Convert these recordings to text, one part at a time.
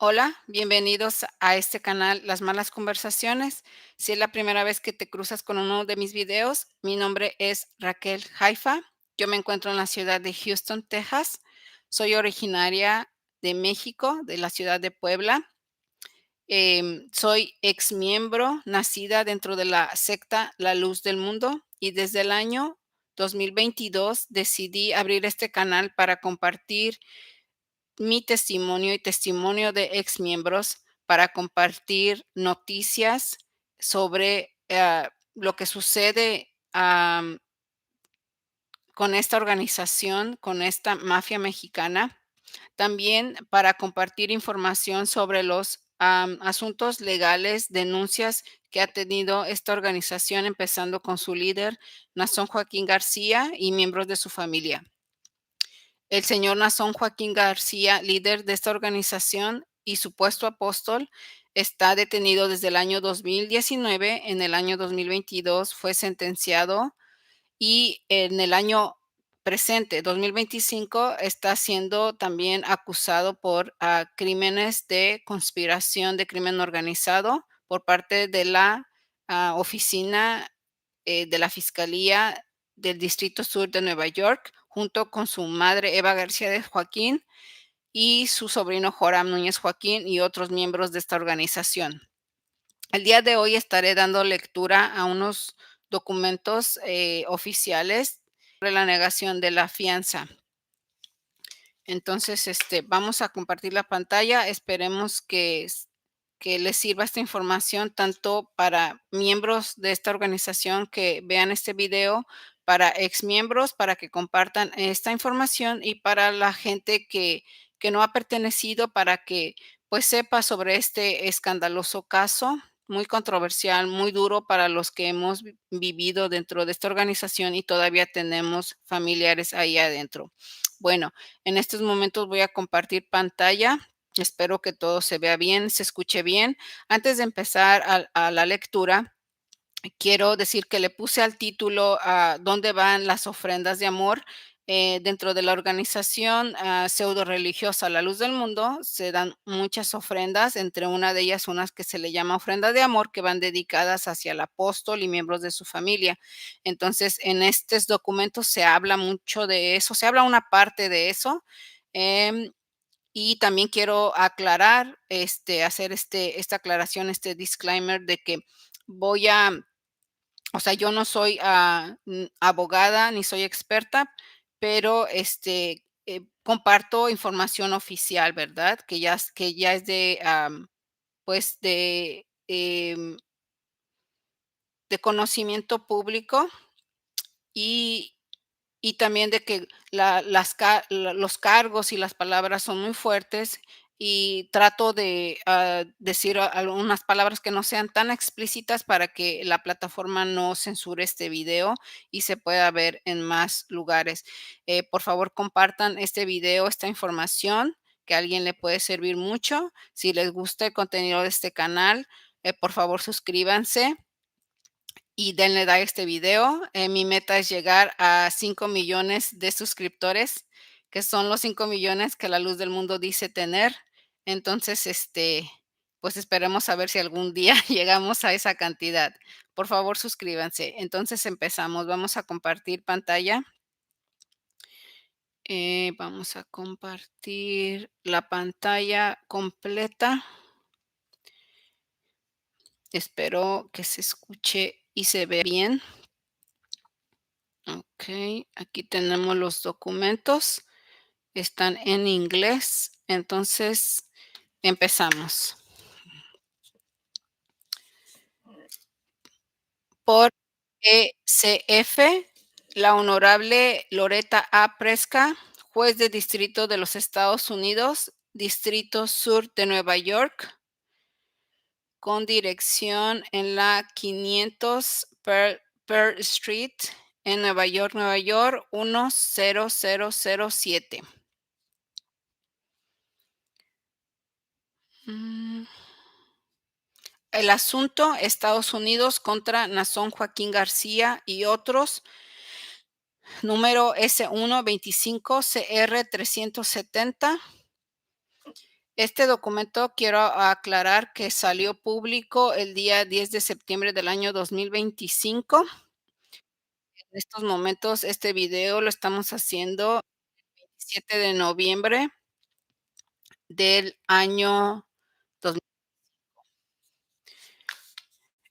Hola, bienvenidos a este canal Las Malas Conversaciones. Si es la primera vez que te cruzas con uno de mis videos, mi nombre es Raquel Haifa. Yo me encuentro en la ciudad de Houston, Texas. Soy originaria de México, de la ciudad de Puebla. Soy ex miembro, nacida dentro de la secta La Luz del Mundo, y desde el año 2022 decidí abrir este canal para compartir mi testimonio y testimonio de exmiembros, para compartir noticias sobre lo que sucede con esta organización, con esta mafia mexicana. También para compartir información sobre los asuntos legales, denuncias que ha tenido esta organización, empezando con su líder, Nazón Joaquín García, y miembros de su familia. El señor Nazón Joaquín García, líder de esta organización y supuesto apóstol, está detenido desde el año 2019. En el año 2022 fue sentenciado, y en el año presente, 2025, está siendo también acusado por crímenes de conspiración, de crimen organizado, por parte de la oficina de la Fiscalía del Distrito Sur de Nueva York, junto con su madre Eva García de Joaquín y su sobrino Joram Núñez Joaquín y otros miembros de esta organización. El día de hoy estaré dando lectura a unos documentos oficiales sobre la negación de la fianza. Entonces, vamos a compartir la pantalla. Esperemos que les sirva esta información tanto para miembros de esta organización que vean este video, para exmiembros, para que compartan esta información, y para la gente que no ha pertenecido, para que pues sepa sobre este escandaloso caso, muy controversial, muy duro para los que hemos vivido dentro de esta organización y todavía tenemos familiares ahí adentro. Bueno, en estos momentos voy a compartir pantalla. Espero que todo se vea bien, se escuche bien. Antes de empezar a la lectura, quiero decir que le puse al título a dónde van las ofrendas de amor. Dentro de la organización pseudo religiosa La Luz del Mundo se dan muchas ofrendas, entre una de ellas unas que se le llama ofrenda de amor, que van dedicadas hacia el apóstol y miembros de su familia. Entonces, en estos documentos se habla mucho de eso, se habla una parte de eso. em, y también quiero aclarar, hacer esta aclaración, este disclaimer de que voy a o sea, yo no soy, abogada ni soy experta, pero, comparto información oficial, ¿verdad? Que ya es de, pues, de conocimiento público, y también de que los cargos y las palabras son muy fuertes, y trato de decir algunas palabras que no sean tan explícitas para que la plataforma no censure este video y se pueda ver en más lugares. Por favor, compartan este video, esta información, que a alguien le puede servir mucho. Si les gusta el contenido de este canal, por favor suscríbanse y denle like a este video. Mi meta es llegar a 5 millones de suscriptores, que son los 5 millones que La Luz del Mundo dice tener. Entonces, pues esperemos a ver si algún día llegamos a esa cantidad. Por favor, suscríbanse. Entonces empezamos. Vamos a compartir pantalla. Vamos a compartir la pantalla completa. Espero que se escuche y se vea bien. Ok, aquí tenemos los documentos, están en inglés, entonces empezamos. Por ECF, la honorable Loretta A. Presca, juez de distrito de los Estados Unidos, Distrito Sur de Nueva York, con dirección en la 500 Pearl Street, en Nueva York 10007. Mm. El asunto: Estados Unidos contra Nazón Joaquín García y otros, número S125CR370. Este documento quiero aclarar que salió público el día 10 de septiembre del año 2025. En estos momentos, este video lo estamos haciendo 7 de noviembre del año 2000.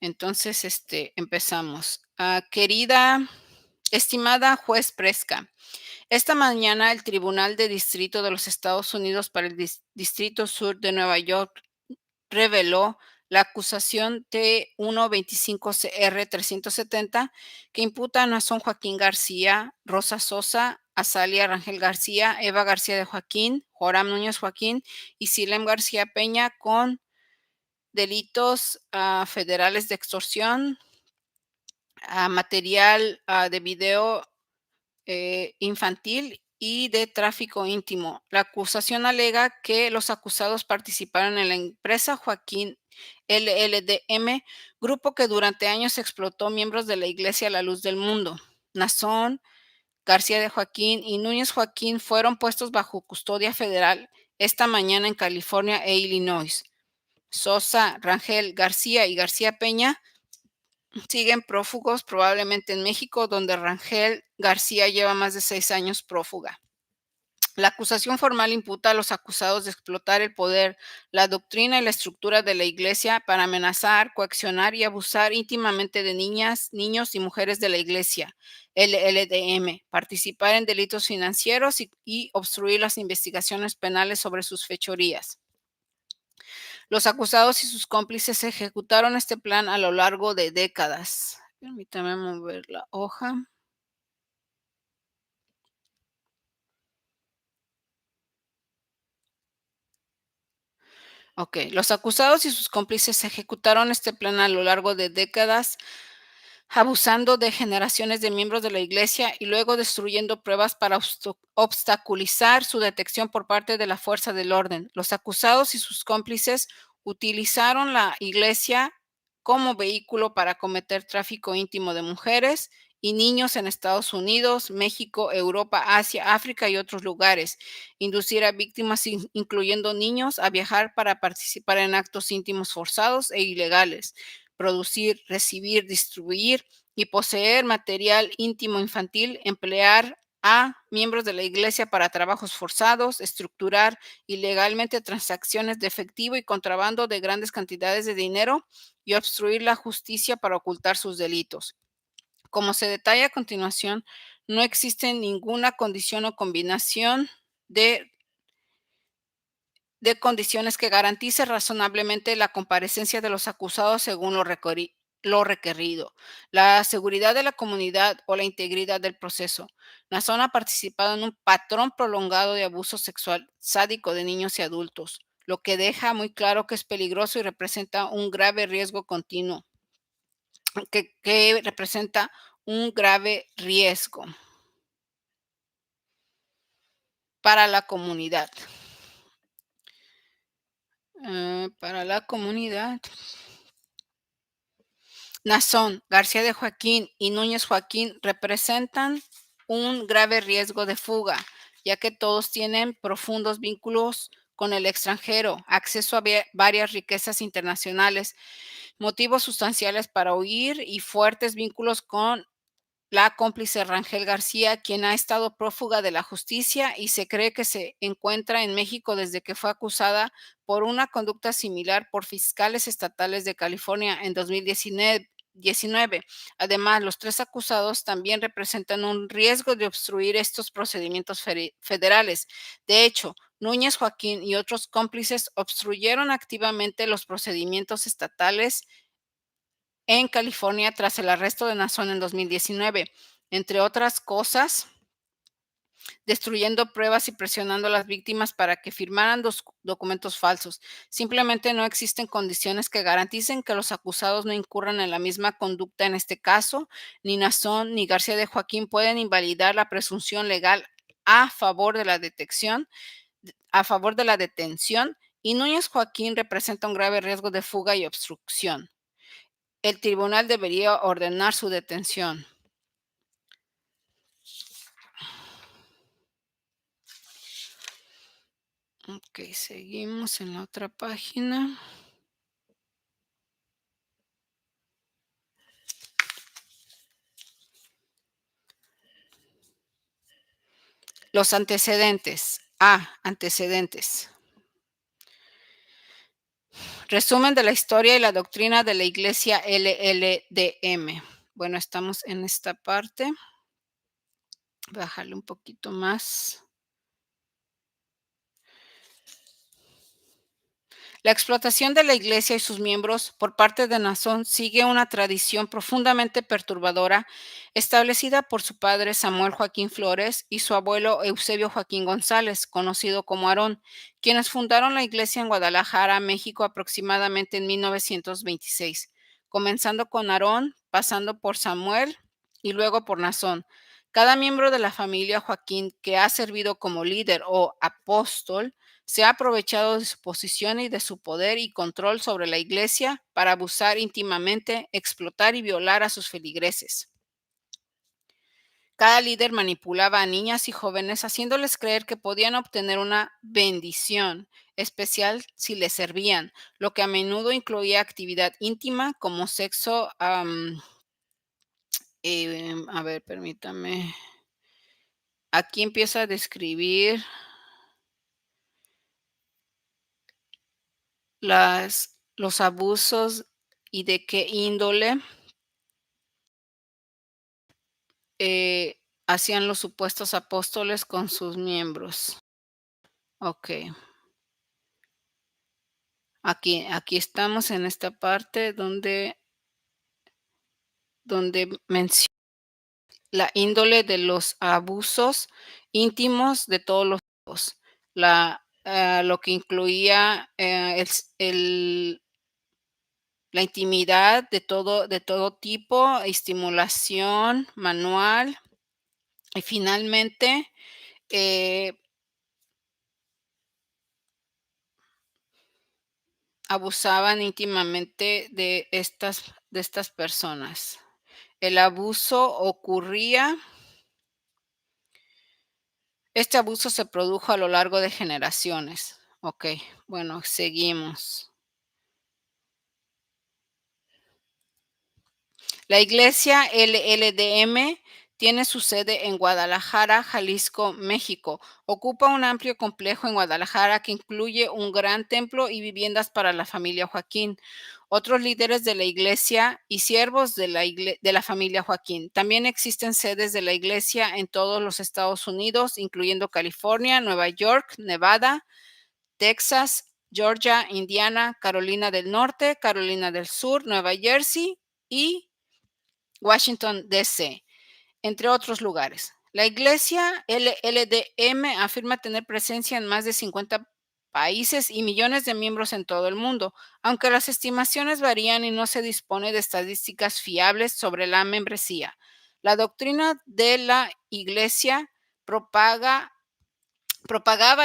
Entonces, empezamos. Querida, estimada juez Presca, esta mañana el Tribunal de Distrito de los Estados Unidos para el Distrito Sur de Nueva York reveló la acusación T125CR370 que imputa a Nason Joaquín García, Rosa Sosa, Azalia Rangel García, Eva García de Joaquín, Joram Núñez Joaquín y Silem García Peña con delitos federales de extorsión, material de video infantil y de tráfico íntimo. La acusación alega que los acusados participaron en la empresa Joaquín LLDM, grupo que durante años explotó miembros de la Iglesia a la Luz del Mundo. Nazón, García de Joaquín y Núñez Joaquín fueron puestos bajo custodia federal esta mañana en California e Illinois. Sosa, Rangel, García y García Peña siguen prófugos, probablemente en México, donde Rangel García lleva más de 6 años prófuga. La acusación formal imputa a los acusados de explotar el poder, la doctrina y la estructura de la Iglesia para amenazar, coaccionar y abusar íntimamente de niñas, niños y mujeres de la Iglesia, LLDM, participar en delitos financieros y obstruir las investigaciones penales sobre sus fechorías. Los acusados y sus cómplices ejecutaron este plan a lo largo de décadas. Permítame mover la hoja. Ok, los acusados y sus cómplices ejecutaron este plan a lo largo de décadas, abusando de generaciones de miembros de la Iglesia y luego destruyendo pruebas para obstaculizar su detección por parte de la fuerza del orden. Los acusados y sus cómplices utilizaron la Iglesia como vehículo para cometer tráfico íntimo de mujeres y niños en Estados Unidos, México, Europa, Asia, África y otros lugares, inducir a víctimas, incluyendo niños, a viajar para participar en actos íntimos forzados e ilegales, producir, recibir, distribuir y poseer material íntimo infantil, emplear a miembros de la Iglesia para trabajos forzados, estructurar ilegalmente transacciones de efectivo y contrabando de grandes cantidades de dinero y obstruir la justicia para ocultar sus delitos. Como se detalla a continuación, no existe ninguna condición o combinación de condiciones que garantice razonablemente la comparecencia de los acusados según lo requerido, la seguridad de la comunidad o la integridad del proceso. Nazón ha participado en un patrón prolongado de abuso sexual sádico de niños y adultos, lo que deja muy claro que es peligroso y representa un grave riesgo continuo, que representa un grave riesgo para la comunidad. Para la comunidad. Nazón, García de Joaquín y Núñez Joaquín representan un grave riesgo de fuga, ya que todos tienen profundos vínculos con el extranjero, acceso a varias riquezas internacionales, motivos sustanciales para huir y fuertes vínculos con la cómplice Rangel García, quien ha estado prófuga de la justicia y se cree que se encuentra en México desde que fue acusada por una conducta similar por fiscales estatales de California en 2019. Además, los tres acusados también representan un riesgo de obstruir estos procedimientos federales. De hecho, Núñez Joaquín y otros cómplices obstruyeron activamente los procedimientos estatales en California tras el arresto de Nazón en 2019, entre otras cosas, destruyendo pruebas y presionando a las víctimas para que firmaran documentos falsos. Simplemente no existen condiciones que garanticen que los acusados no incurran en la misma conducta en este caso. Ni Nazón ni García de Joaquín pueden invalidar la presunción legal a favor de la detección, a favor de la detención, y Núñez Joaquín representa un grave riesgo de fuga y obstrucción. El tribunal debería ordenar su detención. Ok, seguimos en la otra página. Los antecedentes. Antecedentes. Resumen de la historia y la doctrina de la Iglesia LLDM. Bueno, estamos en esta parte. Bajarle un poquito más. La explotación de la Iglesia y sus miembros por parte de Nazón sigue una tradición profundamente perturbadora establecida por su padre Samuel Joaquín Flores y su abuelo Eusebio Joaquín González, conocido como Aarón, quienes fundaron la Iglesia en Guadalajara, México, aproximadamente en 1926, comenzando con Aarón, pasando por Samuel y luego por Nazón. Cada miembro de la familia Joaquín que ha servido como líder o apóstol se ha aprovechado de su posición y de su poder y control sobre la Iglesia para abusar íntimamente, explotar y violar a sus feligreses. Cada líder manipulaba a niñas y jóvenes haciéndoles creer que podían obtener una bendición especial si les servían, lo que a menudo incluía actividad íntima como sexo. A ver, permítame. Aquí empieza a describir los abusos y de qué índole hacían los supuestos apóstoles con sus miembros. Ok, aquí estamos en esta parte donde menciona la índole de los abusos íntimos de todos los tipos, lo que incluía la intimidad de todo tipo, estimulación manual y finalmente eh, abusaban íntimamente de estas personas. El abuso ocurría Este abuso se produjo a lo largo de generaciones. Okey, bueno, seguimos. La iglesia LLDM tiene su sede en Guadalajara, Jalisco, México. Ocupa un amplio complejo en Guadalajara que incluye un gran templo y viviendas para la familia Joaquín, otros líderes de la iglesia y siervos de la familia Joaquín. También existen sedes de la iglesia en todos los Estados Unidos, incluyendo California, Nueva York, Nevada, Texas, Georgia, Indiana, Carolina del Norte, Carolina del Sur, Nueva Jersey y Washington, D.C., entre otros lugares. La Iglesia LLDM afirma tener presencia en más de 50 países y millones de miembros en todo el mundo, aunque las estimaciones varían y no se dispone de estadísticas fiables sobre la membresía. La doctrina de la Iglesia propagaba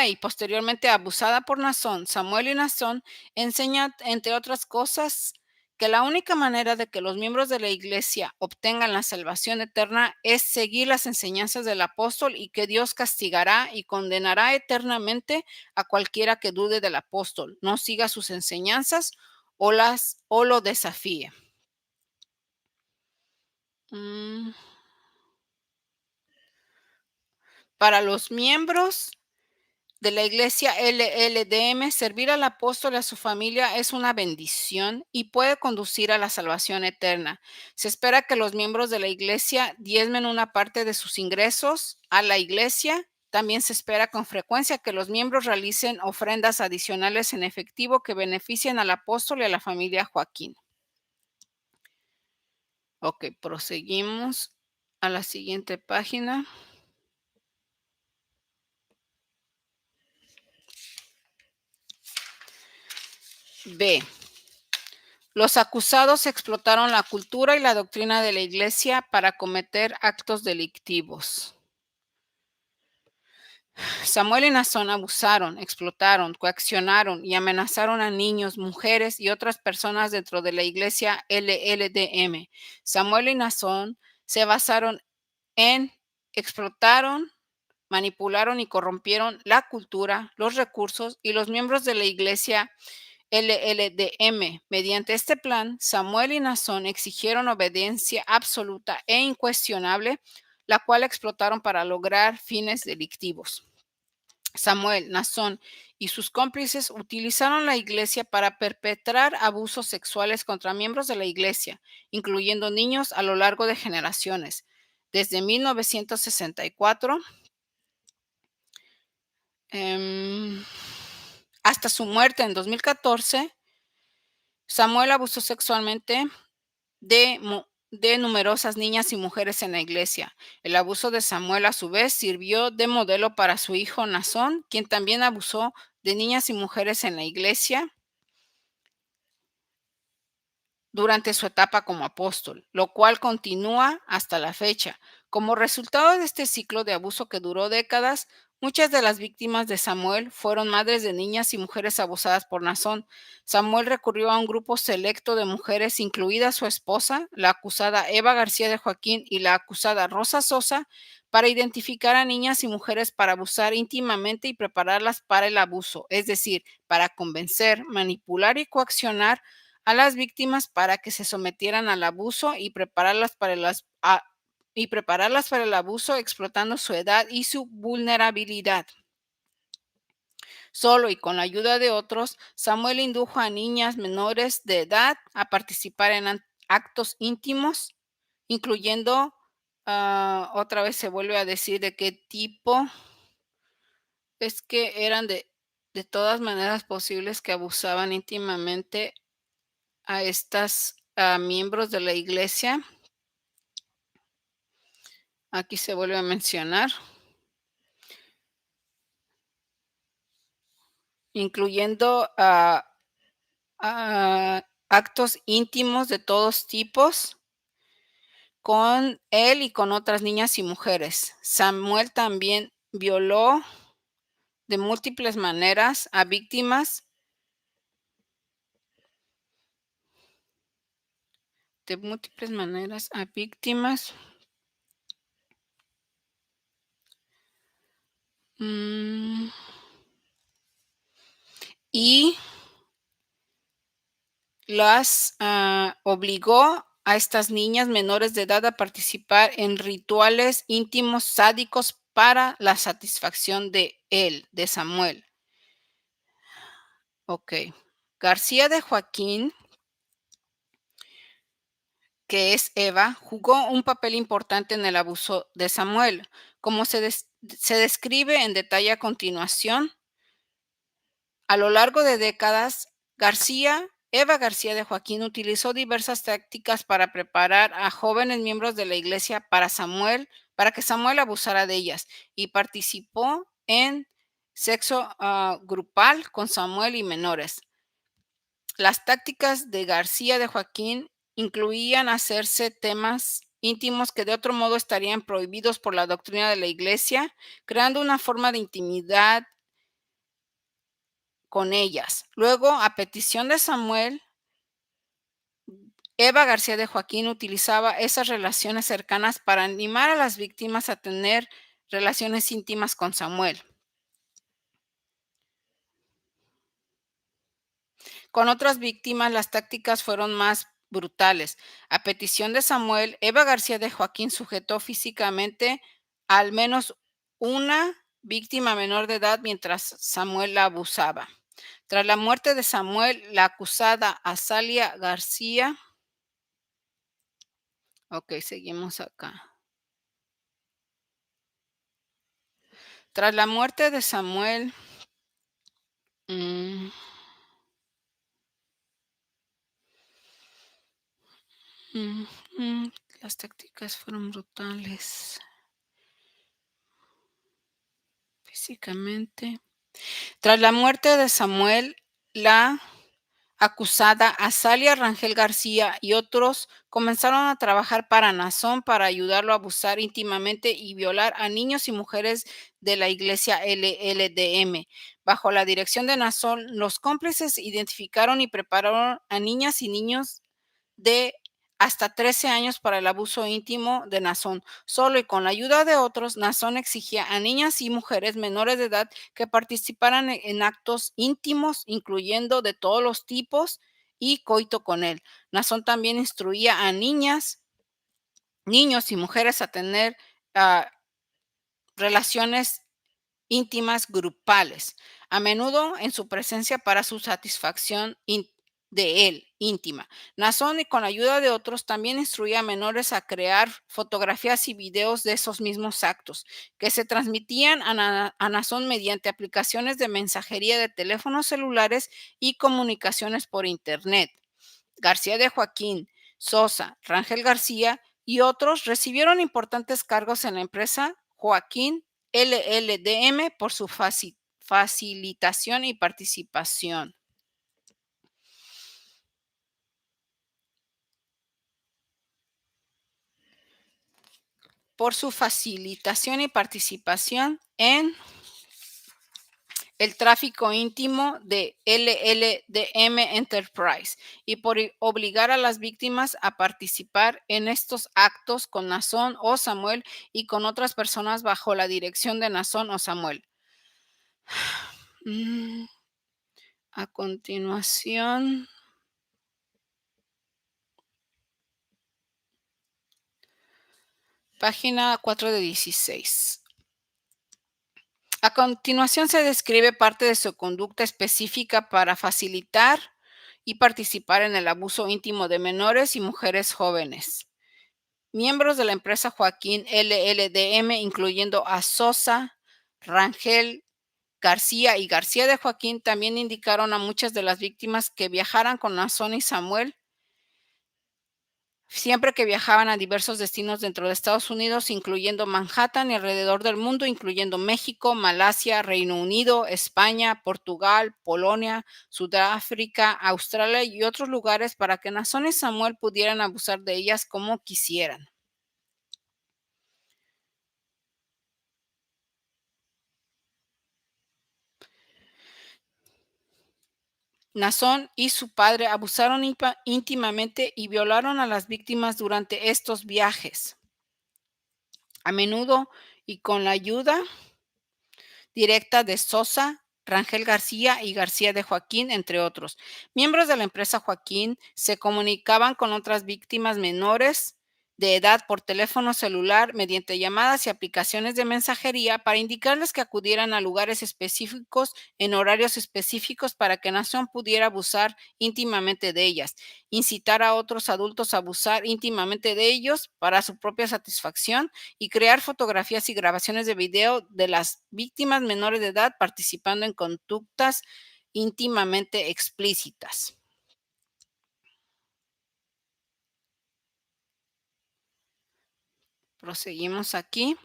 y posteriormente abusada por Nazón, Samuel y Nazón, enseña, entre otras cosas, que la única manera de que los miembros de la iglesia obtengan la salvación eterna es seguir las enseñanzas del apóstol y que Dios castigará y condenará eternamente a cualquiera que dude del apóstol, no siga sus enseñanzas o lo desafíe. Mm, Para los miembros de la iglesia LLDM, servir al apóstol y a su familia es una bendición y puede conducir a la salvación eterna. Se espera que los miembros de la iglesia diezmen una parte de sus ingresos a la iglesia. También se espera con frecuencia que los miembros realicen ofrendas adicionales en efectivo que beneficien al apóstol y a la familia Joaquín. Ok, proseguimos a la siguiente página. B. Los acusados explotaron la cultura y la doctrina de la Iglesia para cometer actos delictivos. Samuel y Nazón abusaron, explotaron, coaccionaron y amenazaron a niños, mujeres y otras personas dentro de la Iglesia LLDM. Samuel y Nazón se basaron en explotaron manipularon y corrompieron la cultura, los recursos y los miembros de la iglesia LLDM. Mediante este plan, Samuel y Nazón exigieron obediencia absoluta e incuestionable, la cual explotaron para lograr fines delictivos. Samuel, Nazón y sus cómplices utilizaron la iglesia para perpetrar abusos sexuales contra miembros de la iglesia, incluyendo niños a lo largo de generaciones. Desde 1964 em, hasta su muerte en 2014, Samuel abusó sexualmente de numerosas niñas y mujeres en la iglesia. El abuso de Samuel, a su vez, sirvió de modelo para su hijo Nazón, quien también abusó de niñas y mujeres en la iglesia durante su etapa como apóstol, lo cual continúa hasta la fecha. Como resultado de este ciclo de abuso que duró décadas, muchas de las víctimas de Samuel fueron madres de niñas y mujeres abusadas por Nazón. Samuel recurrió a un grupo selecto de mujeres, incluida su esposa, la acusada Eva García de Joaquín y la acusada Rosa Sosa, para identificar a niñas y mujeres para abusar íntimamente y prepararlas para el abuso, es decir, para convencer, manipular y coaccionar a las víctimas para que se sometieran al abuso y prepararlas para el abuso, explotando su edad y su vulnerabilidad. Solo y con la ayuda de otros, Samuel indujo a niñas menores de edad a participar en actos íntimos, incluyendo, otra vez se vuelve a decir de qué tipo, es que eran de todas maneras posibles que abusaban íntimamente a estas miembros de la iglesia. Aquí se vuelve a mencionar, incluyendo actos íntimos de todos tipos con él y con otras niñas y mujeres. Samuel también violó de múltiples maneras a víctimas, de múltiples maneras a víctimas. mm, y las obligó a estas niñas menores de edad a participar en rituales íntimos sádicos para la satisfacción de él, de Samuel. Ok. García de Joaquín, que es Eva, jugó un papel importante en el abuso de Samuel, como se describe en detalle a continuación. A lo largo de décadas, Eva García de Joaquín utilizó diversas tácticas para preparar a jóvenes miembros de la iglesia para que Samuel abusara de ellas, y participó en sexo grupal con Samuel y menores. Las tácticas de García de Joaquín incluían hacerse temas íntimos que de otro modo estarían prohibidos por la doctrina de la iglesia, creando una forma de intimidad con ellas. Luego, a petición de Samuel, Eva García de Joaquín utilizaba esas relaciones cercanas para animar a las víctimas a tener relaciones íntimas con Samuel. Con otras víctimas, las tácticas fueron más brutales. A petición de Samuel, Eva García de Joaquín sujetó físicamente a al menos una víctima menor de edad mientras Samuel la abusaba. Tras la muerte de Samuel, la acusada Azalia García. Ok, seguimos acá. Tras la muerte de Samuel, mm, mm, las tácticas fueron brutales físicamente. Tras la muerte de Samuel, la acusada Azalia Rangel García y otros comenzaron a trabajar para Nazón para ayudarlo a abusar íntimamente y violar a niños y mujeres de la iglesia LLDM. Bajo la dirección de Nazón, los cómplices identificaron y prepararon a niñas y niños de hasta 13 años para el abuso íntimo de Nazón. Solo y con la ayuda de otros, Nazón exigía a niñas y mujeres menores de edad que participaran en actos íntimos, incluyendo de todos los tipos, y coito con él. Nazón también instruía a niñas, niños y mujeres a tener ah, relaciones íntimas grupales, a menudo en su presencia para su satisfacción de él, íntima. Nazón, y con la ayuda de otros, también instruía a menores a crear fotografías y videos de esos mismos actos, que se transmitían a Nazón mediante aplicaciones de mensajería de teléfonos celulares y comunicaciones por Internet. García de Joaquín, Sosa, Rangel García y otros recibieron importantes cargos en la empresa Joaquín LLDM por su facilitación y participación. Por su facilitación y participación en el tráfico íntimo de LLDM Enterprise y por obligar a las víctimas a participar en estos actos con Nazón o Samuel y con otras personas bajo la dirección de Nazón o Samuel. Mm, A continuación, página 4 de 16. A continuación se describe parte de su conducta específica para facilitar y participar en el abuso íntimo de menores y mujeres jóvenes. Miembros de la empresa Joaquín LLDM, incluyendo a Sosa, Rangel García y García de Joaquín, también indicaron a muchas de las víctimas que viajaran con Nazón y Samuel siempre que viajaban a diversos destinos dentro de Estados Unidos, incluyendo Manhattan y alrededor del mundo, incluyendo México, Malasia, Reino Unido, España, Portugal, Polonia, Sudáfrica, Australia y otros lugares para que Nazón y Samuel pudieran abusar de ellas como quisieran. Nazón y su padre abusaron íntimamente y violaron a las víctimas durante estos viajes, a menudo y con la ayuda directa de Sosa, Rangel García y García de Joaquín, entre otros. Miembros de la empresa Joaquín se comunicaban con otras víctimas menores de edad por teléfono celular mediante llamadas y aplicaciones de mensajería para indicarles que acudieran a lugares específicos en horarios específicos para que Nación pudiera abusar íntimamente de ellas, incitar a otros adultos a abusar íntimamente de ellos para su propia satisfacción y crear fotografías y grabaciones de video de las víctimas menores de edad participando en conductas íntimamente explícitas. Proseguimos aquí.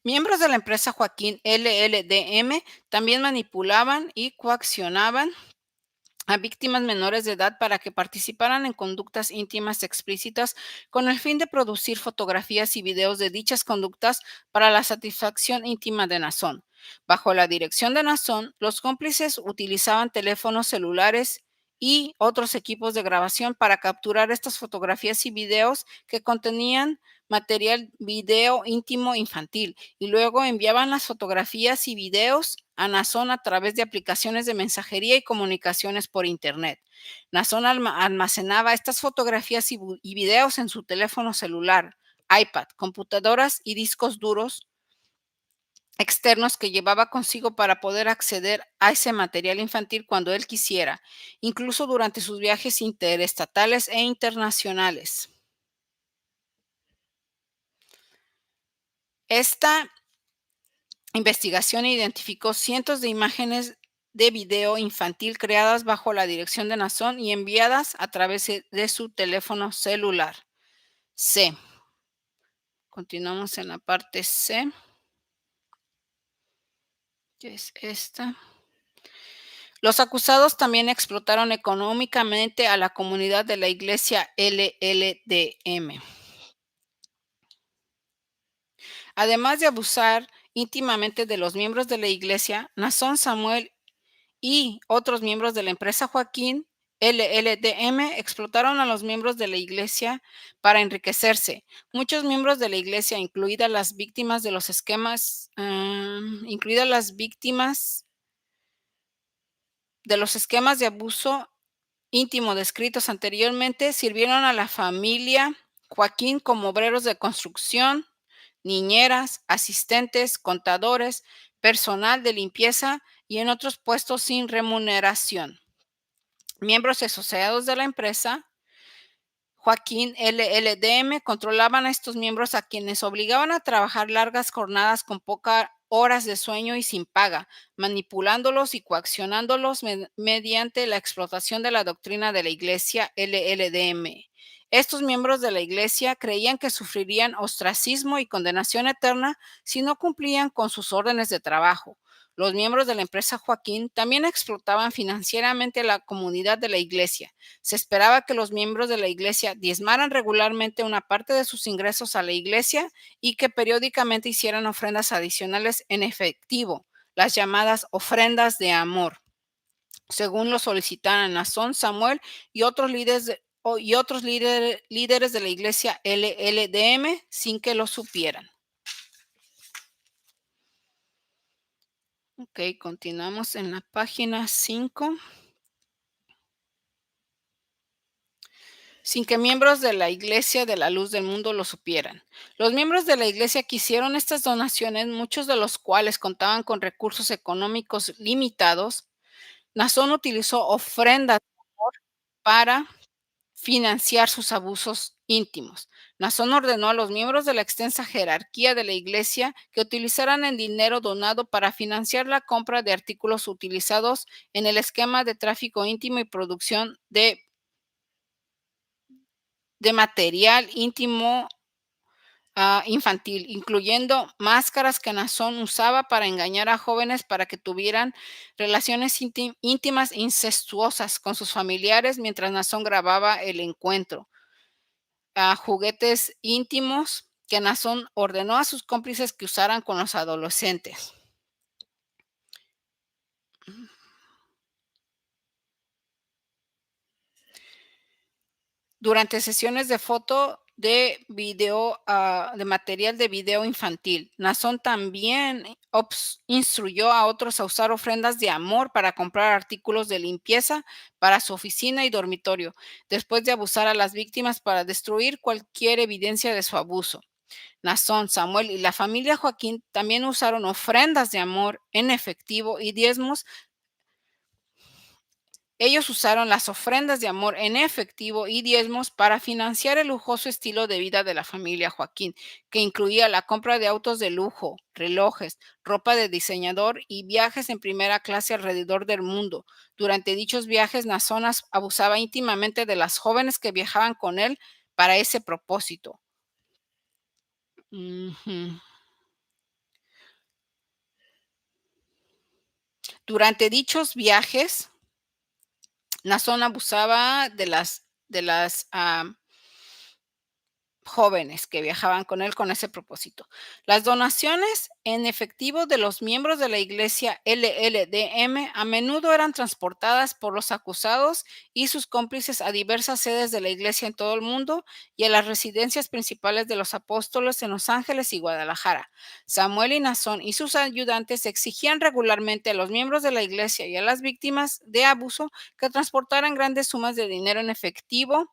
Miembros de la empresa Joaquín LLDM también manipulaban y coaccionaban a víctimas menores de edad para que participaran en conductas íntimas explícitas con el fin de producir fotografías y videos de dichas conductas para la satisfacción íntima de Nazón. Bajo la dirección de Nazón, los cómplices utilizaban teléfonos celulares y otros equipos de grabación para capturar estas fotografías y videos que contenían material video íntimo infantil y luego enviaban las fotografías y videos a Nazón a través de aplicaciones de mensajería y comunicaciones por Internet. Nazón almacenaba estas fotografías y videos en su teléfono celular, iPad, computadoras y discos duros externos que llevaba consigo para poder acceder a ese material infantil cuando él quisiera, incluso durante sus viajes interestatales e internacionales. Esta investigación identificó cientos de imágenes de video infantil creadas bajo la dirección de Nazón y enviadas a través de su teléfono celular. C. Continuamos en la parte C, que es esta. Los acusados también explotaron económicamente a la comunidad de la iglesia LLDM. Además de abusar íntimamente de los miembros de la iglesia, Nazón, Samuel y otros miembros de la empresa Joaquín LLDM explotaron a los miembros de la iglesia para enriquecerse. Muchos miembros de la iglesia, incluidas las víctimas de los esquemas, incluidas las víctimas de los esquemas de abuso íntimo descritos anteriormente, sirvieron a la familia Joaquín como obreros de construcción, niñeras, asistentes, contadores, personal de limpieza y en otros puestos sin remuneración. Miembros asociados de la empresa Joaquín LLDM controlaban a estos miembros a quienes obligaban a trabajar largas jornadas con pocas horas de sueño y sin paga, manipulándolos y coaccionándolos mediante la explotación de la doctrina de la iglesia LLDM. Estos miembros de la iglesia creían que sufrirían ostracismo y condenación eterna si no cumplían con sus órdenes de trabajo. Los miembros de la empresa Joaquín también explotaban financieramente a la comunidad de la iglesia. Se esperaba que los miembros de la iglesia diezmaran regularmente una parte de sus ingresos a la iglesia y que periódicamente hicieran ofrendas adicionales en efectivo, las llamadas ofrendas de amor, según lo solicitaran Nazón, Samuel y otros líderes de la iglesia LLDM sin que lo supieran. Ok, continuamos en la página 5. Sin que miembros de la Iglesia de la Luz del Mundo lo supieran. Los miembros de la Iglesia que hicieron estas donaciones, muchos de los cuales contaban con recursos económicos limitados, Nazón utilizó ofrendas para financiar sus abusos íntimos. Nazón ordenó a los miembros de la extensa jerarquía de la Iglesia que utilizaran el dinero donado para financiar la compra de artículos utilizados en el esquema de tráfico íntimo y producción de material íntimo infantil, incluyendo máscaras que Nazón usaba para engañar a jóvenes para que tuvieran relaciones íntimas incestuosas con sus familiares mientras Nazón grababa el encuentro. Juguetes íntimos que Nazón ordenó a sus cómplices que usaran con los adolescentes. Durante sesiones de foto de video, de material de video infantil. Nazón también instruyó a otros a usar ofrendas de amor para comprar artículos de limpieza para su oficina y dormitorio, después de abusar a las víctimas para destruir cualquier evidencia de su abuso. Nazón, Samuel y la familia Joaquín también usaron ofrendas de amor en efectivo y diezmos. Ellos usaron las ofrendas de amor en efectivo y diezmos para financiar el lujoso estilo de vida de la familia Joaquín, que incluía la compra de autos de lujo, relojes, ropa de diseñador y viajes en primera clase alrededor del mundo. Durante dichos viajes, Nazonas abusaba íntimamente de las jóvenes que viajaban con él para ese propósito. Ujú. Durante dichos viajes, Nazón abusaba de las jóvenes que viajaban con él con ese propósito. Las donaciones en efectivo de los miembros de la iglesia LLDM a menudo eran transportadas por los acusados y sus cómplices a diversas sedes de la iglesia en todo el mundo y a las residencias principales de los apóstoles en Los Ángeles y Guadalajara. Samuel y Nazón y sus ayudantes exigían regularmente a los miembros de la iglesia y a las víctimas de abuso que transportaran grandes sumas de dinero en efectivo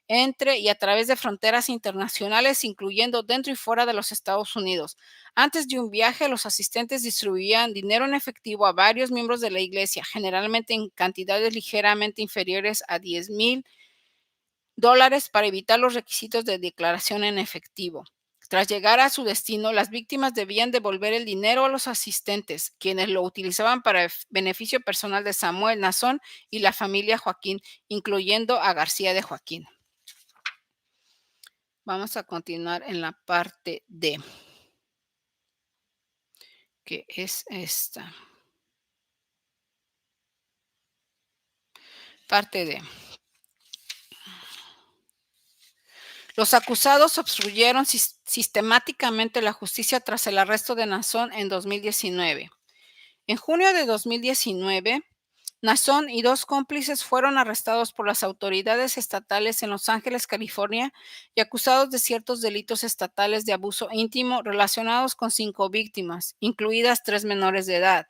entre y a través de fronteras internacionales, incluyendo dentro y fuera de los Estados Unidos. Antes de un viaje, los asistentes distribuían dinero en efectivo a varios miembros de la iglesia, generalmente en cantidades ligeramente inferiores a $10,000 para evitar los requisitos de declaración en efectivo. Tras llegar a su destino, las víctimas debían devolver el dinero a los asistentes, quienes lo utilizaban para beneficio personal de Samuel, Nazón y la familia Joaquín, incluyendo a García de Joaquín. Vamos a continuar en la parte D, que es esta. Parte D. Los acusados obstruyeron sistemáticamente la justicia tras el arresto de Nazón en 2019. En junio de 2019, Nason y dos cómplices fueron arrestados por las autoridades estatales en Los Ángeles, California, y acusados de ciertos delitos estatales de abuso íntimo relacionados con 5 víctimas, incluidas 3 menores de edad.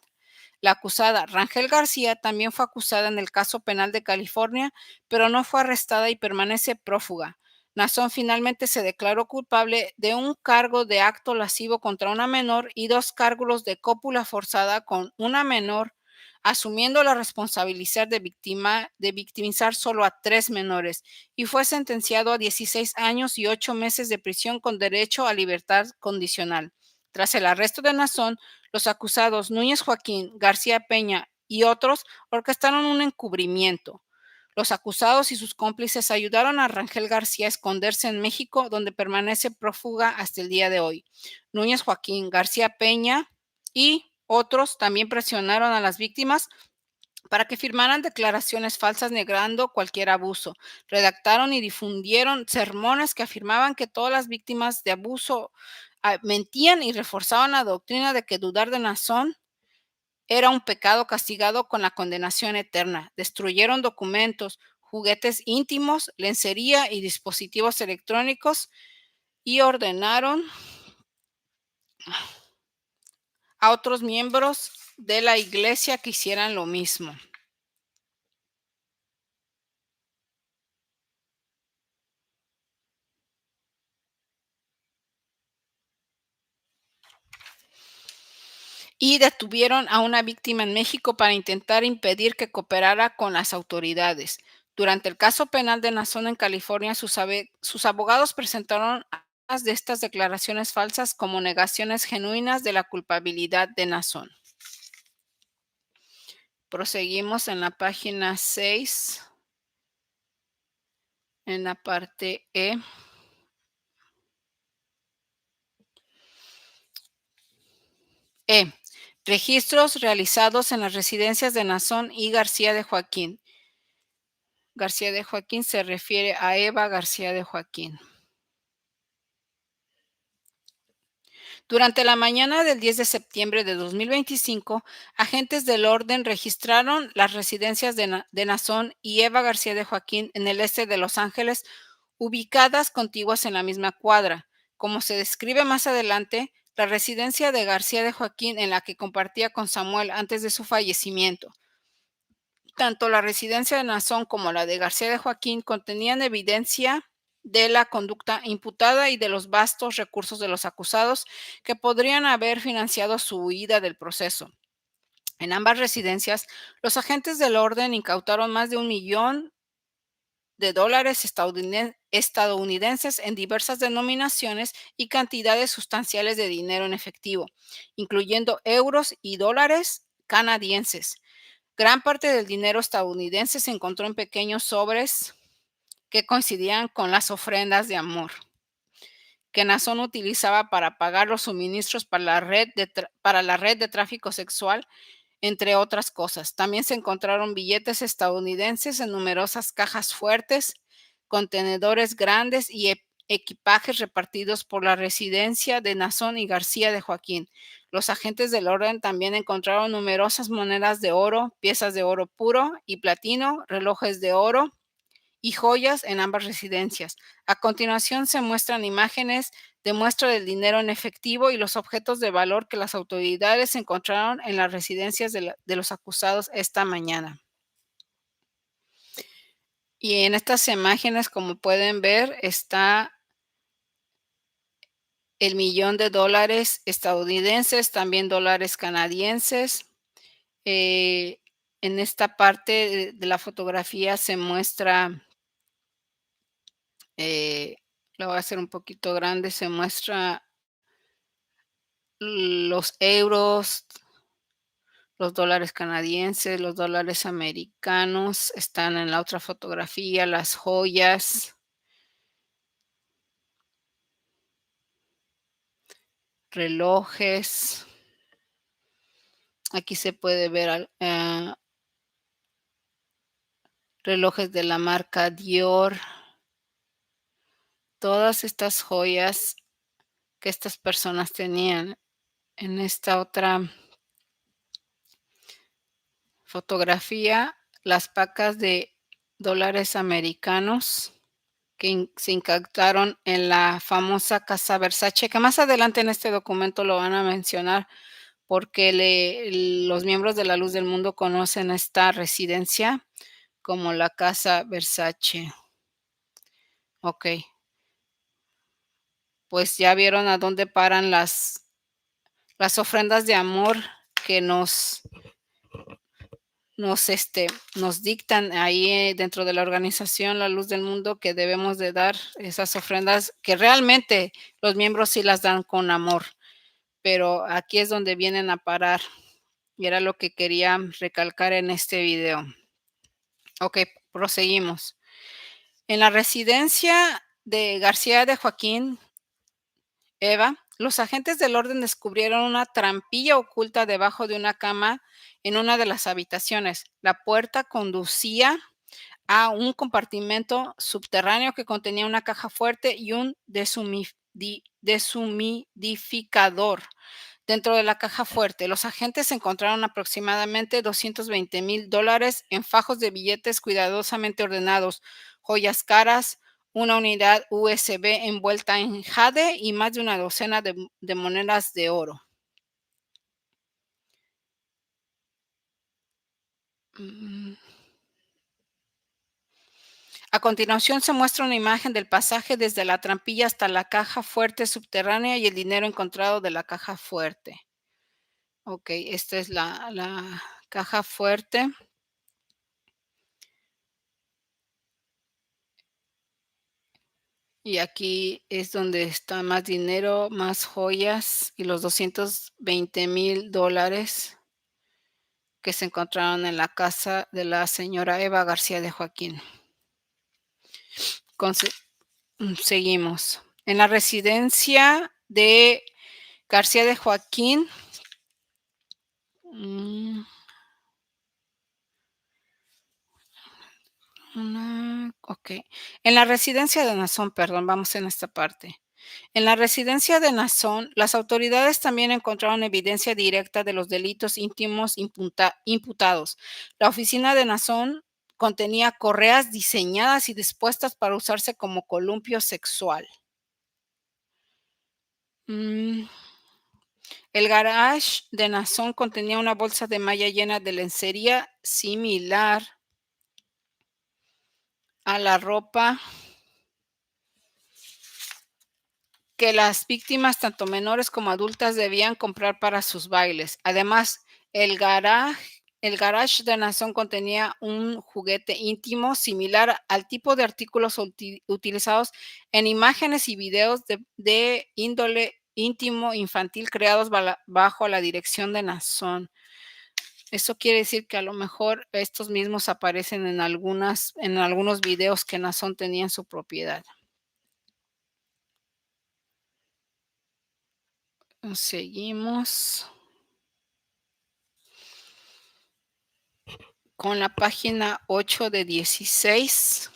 La acusada, Rangel García, también fue acusada en el caso penal de California, pero no fue arrestada y permanece prófuga. Nason finalmente se declaró culpable de un cargo de acto lascivo contra una menor y 2 cargos de cópula forzada con una menor, asumiendo la responsabilidad de victimizar solo a 3 menores, y fue sentenciado a 16 años y 8 meses de prisión con derecho a libertad condicional. Tras el arresto de Nason, los acusados Núñez Joaquín, García Peña y otros orquestaron un encubrimiento. Los acusados y sus cómplices ayudaron a Rangel García a esconderse en México, donde permanece prófuga hasta el día de hoy. Núñez Joaquín, García Peña y otros también presionaron a las víctimas para que firmaran declaraciones falsas negando cualquier abuso. Redactaron y difundieron sermones que afirmaban que todas las víctimas de abuso mentían y reforzaban la doctrina de que dudar de Nazón era un pecado castigado con la condenación eterna. Destruyeron documentos, juguetes íntimos, lencería y dispositivos electrónicos y ordenaron a otros miembros de la iglesia que hicieran lo mismo. Y detuvieron a una víctima en México para intentar impedir que cooperara con las autoridades. Durante el caso penal de Nazón en California, sus abogados presentaron algunas de estas declaraciones falsas como negaciones genuinas de la culpabilidad de Nazón. Proseguimos en la página 6, en la parte E. E. Registros realizados en las residencias de Nazón y García de Joaquín. García de Joaquín se refiere a Eva García de Joaquín. Durante la mañana del 10 de septiembre de 2025, agentes del orden registraron las residencias de Nazón y Eva García de Joaquín en el este de Los Ángeles, ubicadas contiguas en la misma cuadra. Como se describe más adelante, la residencia de García de Joaquín, en la que compartía con Samuel antes de su fallecimiento. Tanto la residencia de Nazón como la de García de Joaquín contenían evidencia de la conducta imputada y de los vastos recursos de los acusados que podrían haber financiado su huida del proceso. En ambas residencias, los agentes del orden incautaron más de $1 millón estadounidenses en diversas denominaciones y cantidades sustanciales de dinero en efectivo, incluyendo euros y dólares canadienses. Gran parte del dinero estadounidense se encontró en pequeños sobres que coincidían con las ofrendas de amor que Nazón utilizaba para pagar los suministros para la red de tráfico sexual, entre otras cosas. También se encontraron billetes estadounidenses en numerosas cajas fuertes, contenedores grandes y equipajes repartidos por la residencia de Nazón y García de Joaquín. Los agentes del orden también encontraron numerosas monedas de oro, piezas de oro puro y platino, relojes de oro y joyas en ambas residencias. A continuación se muestran imágenes de muestra del dinero en efectivo y los objetos de valor que las autoridades encontraron en las residencias de los acusados esta mañana. Y en estas imágenes, como pueden ver, está el $1 millón estadounidenses, también dólares canadienses. En esta parte de la fotografía se muestra, eh, lo voy a hacer un poquito grande, se muestra los euros, los dólares canadienses, los dólares americanos, están en la otra fotografía, las joyas, relojes. Aquí se puede ver relojes de la marca Dior. Todas estas joyas que estas personas tenían. En esta otra Fotografía, las pacas de dólares americanos que se incautaron en la famosa casa Versace, que más adelante en este documento lo van a mencionar porque los miembros de la Luz del Mundo conocen esta residencia como la casa Versace. Ok, pues ya vieron a dónde paran las ofrendas de amor que nos dictan ahí dentro de la organización La Luz del Mundo, que debemos de dar esas ofrendas que realmente los miembros sí las dan con amor, pero aquí es donde vienen a parar y era lo que quería recalcar en este video. Ok, proseguimos. En la residencia de García de Joaquín, Eva, los agentes del orden descubrieron una trampilla oculta debajo de una cama en una de las habitaciones. La puerta conducía a un compartimento subterráneo que contenía una caja fuerte y un deshumidificador. Dentro de la caja fuerte, los agentes encontraron aproximadamente $220,000 en fajos de billetes cuidadosamente ordenados, joyas caras, una unidad USB envuelta en jade y más de una docena de monedas de oro. A continuación se muestra una imagen del pasaje desde la trampilla hasta la caja fuerte subterránea y el dinero encontrado de la caja fuerte. Ok, esta es la caja fuerte. Y aquí es donde está más dinero, más joyas y los $220,000 que se encontraron en la casa de la señora Eva García de Joaquín. Seguimos. En la residencia de García de Joaquín, ok. En la residencia de Nazón, perdón, vamos en esta parte. En la residencia de Nazón, las autoridades también encontraron evidencia directa de los delitos íntimos imputados. La oficina de Nazón contenía correas diseñadas y dispuestas para usarse como columpio sexual. El garage de Nazón contenía una bolsa de malla llena de lencería similar a la ropa que las víctimas, tanto menores como adultas, debían comprar para sus bailes. Además, el garage de Nazón contenía un juguete íntimo similar al tipo de artículos utilizados en imágenes y videos de índole íntimo infantil creados bajo la dirección de Nazón. Eso quiere decir que a lo mejor estos mismos aparecen en algunos videos que Nazón tenía en su propiedad. Seguimos con la página 8 de 16,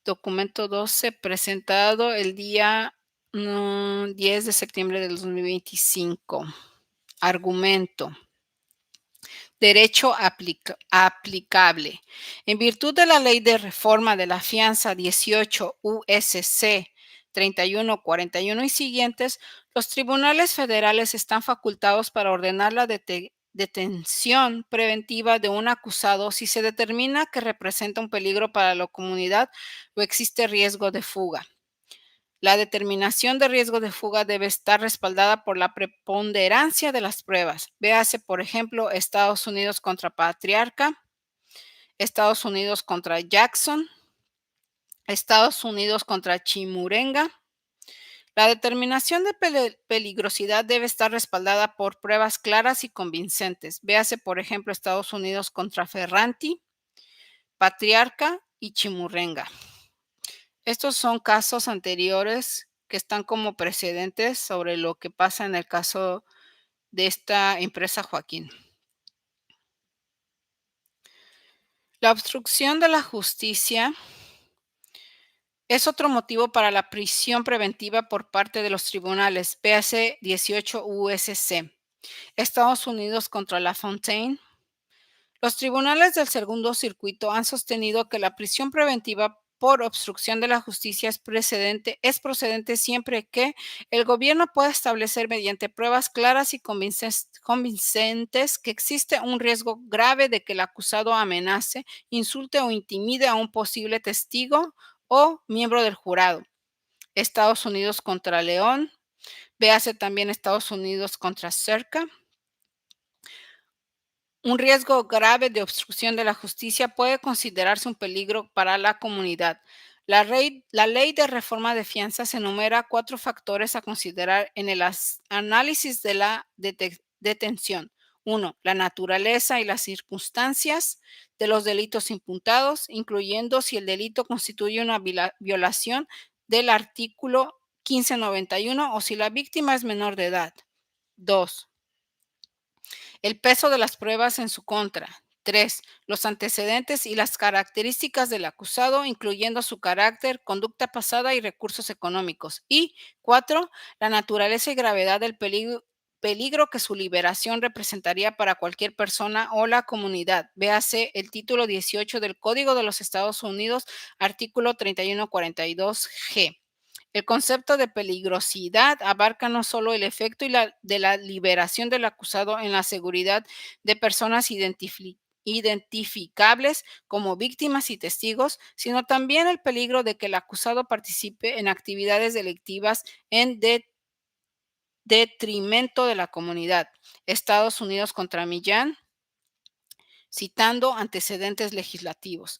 documento 12, presentado el día 10 de septiembre del 2025. Argumento. Derecho aplicable. En virtud de la Ley de Reforma de la Fianza 18 USC 3141 y siguientes, los tribunales federales están facultados para ordenar la detención preventiva de un acusado si se determina que representa un peligro para la comunidad o existe riesgo de fuga. La determinación de riesgo de fuga debe estar respaldada por la preponderancia de las pruebas. Véase, por ejemplo, Estados Unidos contra Patriarca, Estados Unidos contra Jackson, Estados Unidos contra Chimurenga. La determinación de peligrosidad debe estar respaldada por pruebas claras y convincentes. Véase, por ejemplo, Estados Unidos contra Ferranti, Patriarca y Chimurrenga. Estos son casos anteriores que están como precedentes sobre lo que pasa en el caso de esta empresa Joaquín. La obstrucción de la justicia es otro motivo para la prisión preventiva por parte de los tribunales. Véase 18 USC. Estados Unidos contra LaFontaine, Los tribunales del segundo circuito han sostenido que la prisión preventiva por obstrucción de la justicia es procedente siempre que el gobierno pueda establecer mediante pruebas claras y convincentes que existe un riesgo grave de que el acusado amenace, insulte o intimide a un posible testigo o miembro del jurado. Estados Unidos contra León, véase también Estados Unidos contra Cerca. Un riesgo grave de obstrucción de la justicia puede considerarse un peligro para la comunidad. La ley de reforma de fianzas enumera 4 factores a considerar en el análisis de la detención. 1. La naturaleza y las circunstancias de los delitos imputados, incluyendo si el delito constituye una violación del artículo 1591 o si la víctima es menor de edad. 2. El peso de las pruebas en su contra. 3. Los antecedentes y las características del acusado, incluyendo su carácter, conducta pasada y recursos económicos. Y 4. La naturaleza y gravedad del peligro que su liberación representaría para cualquier persona o la comunidad. Véase el título 18 del Código de los Estados Unidos, artículo 3142G. El concepto de peligrosidad abarca no solo el efecto de la liberación del acusado en la seguridad de personas identificables como víctimas y testigos, sino también el peligro de que el acusado participe en actividades delictivas en detrimento de la comunidad. Estados Unidos contra Millán, citando antecedentes legislativos.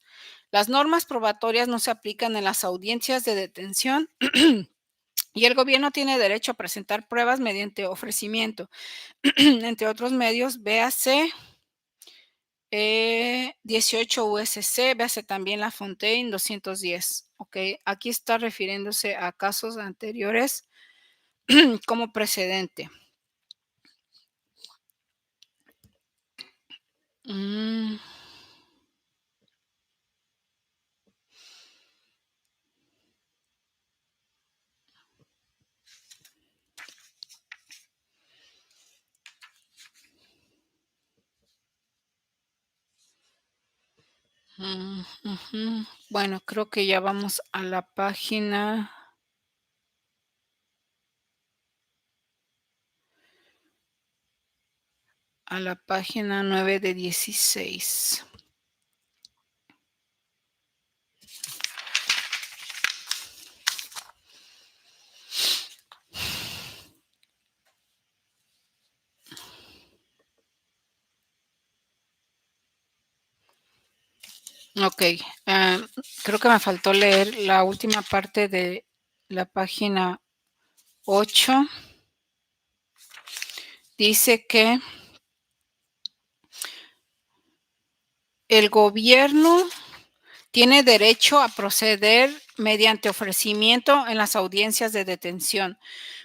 Las normas probatorias no se aplican en las audiencias de detención y el gobierno tiene derecho a presentar pruebas mediante ofrecimiento, entre otros medios, véase 18 USC, véase también la Fontaine 210. Ok, aquí está refiriéndose a casos anteriores como precedente. Mm. Ujú. Bueno, creo que ya vamos a la página 9 de 16. Ok, creo que me faltó leer la última parte de la página 8. Dice que el gobierno tiene derecho a proceder mediante ofrecimiento en las audiencias de detención.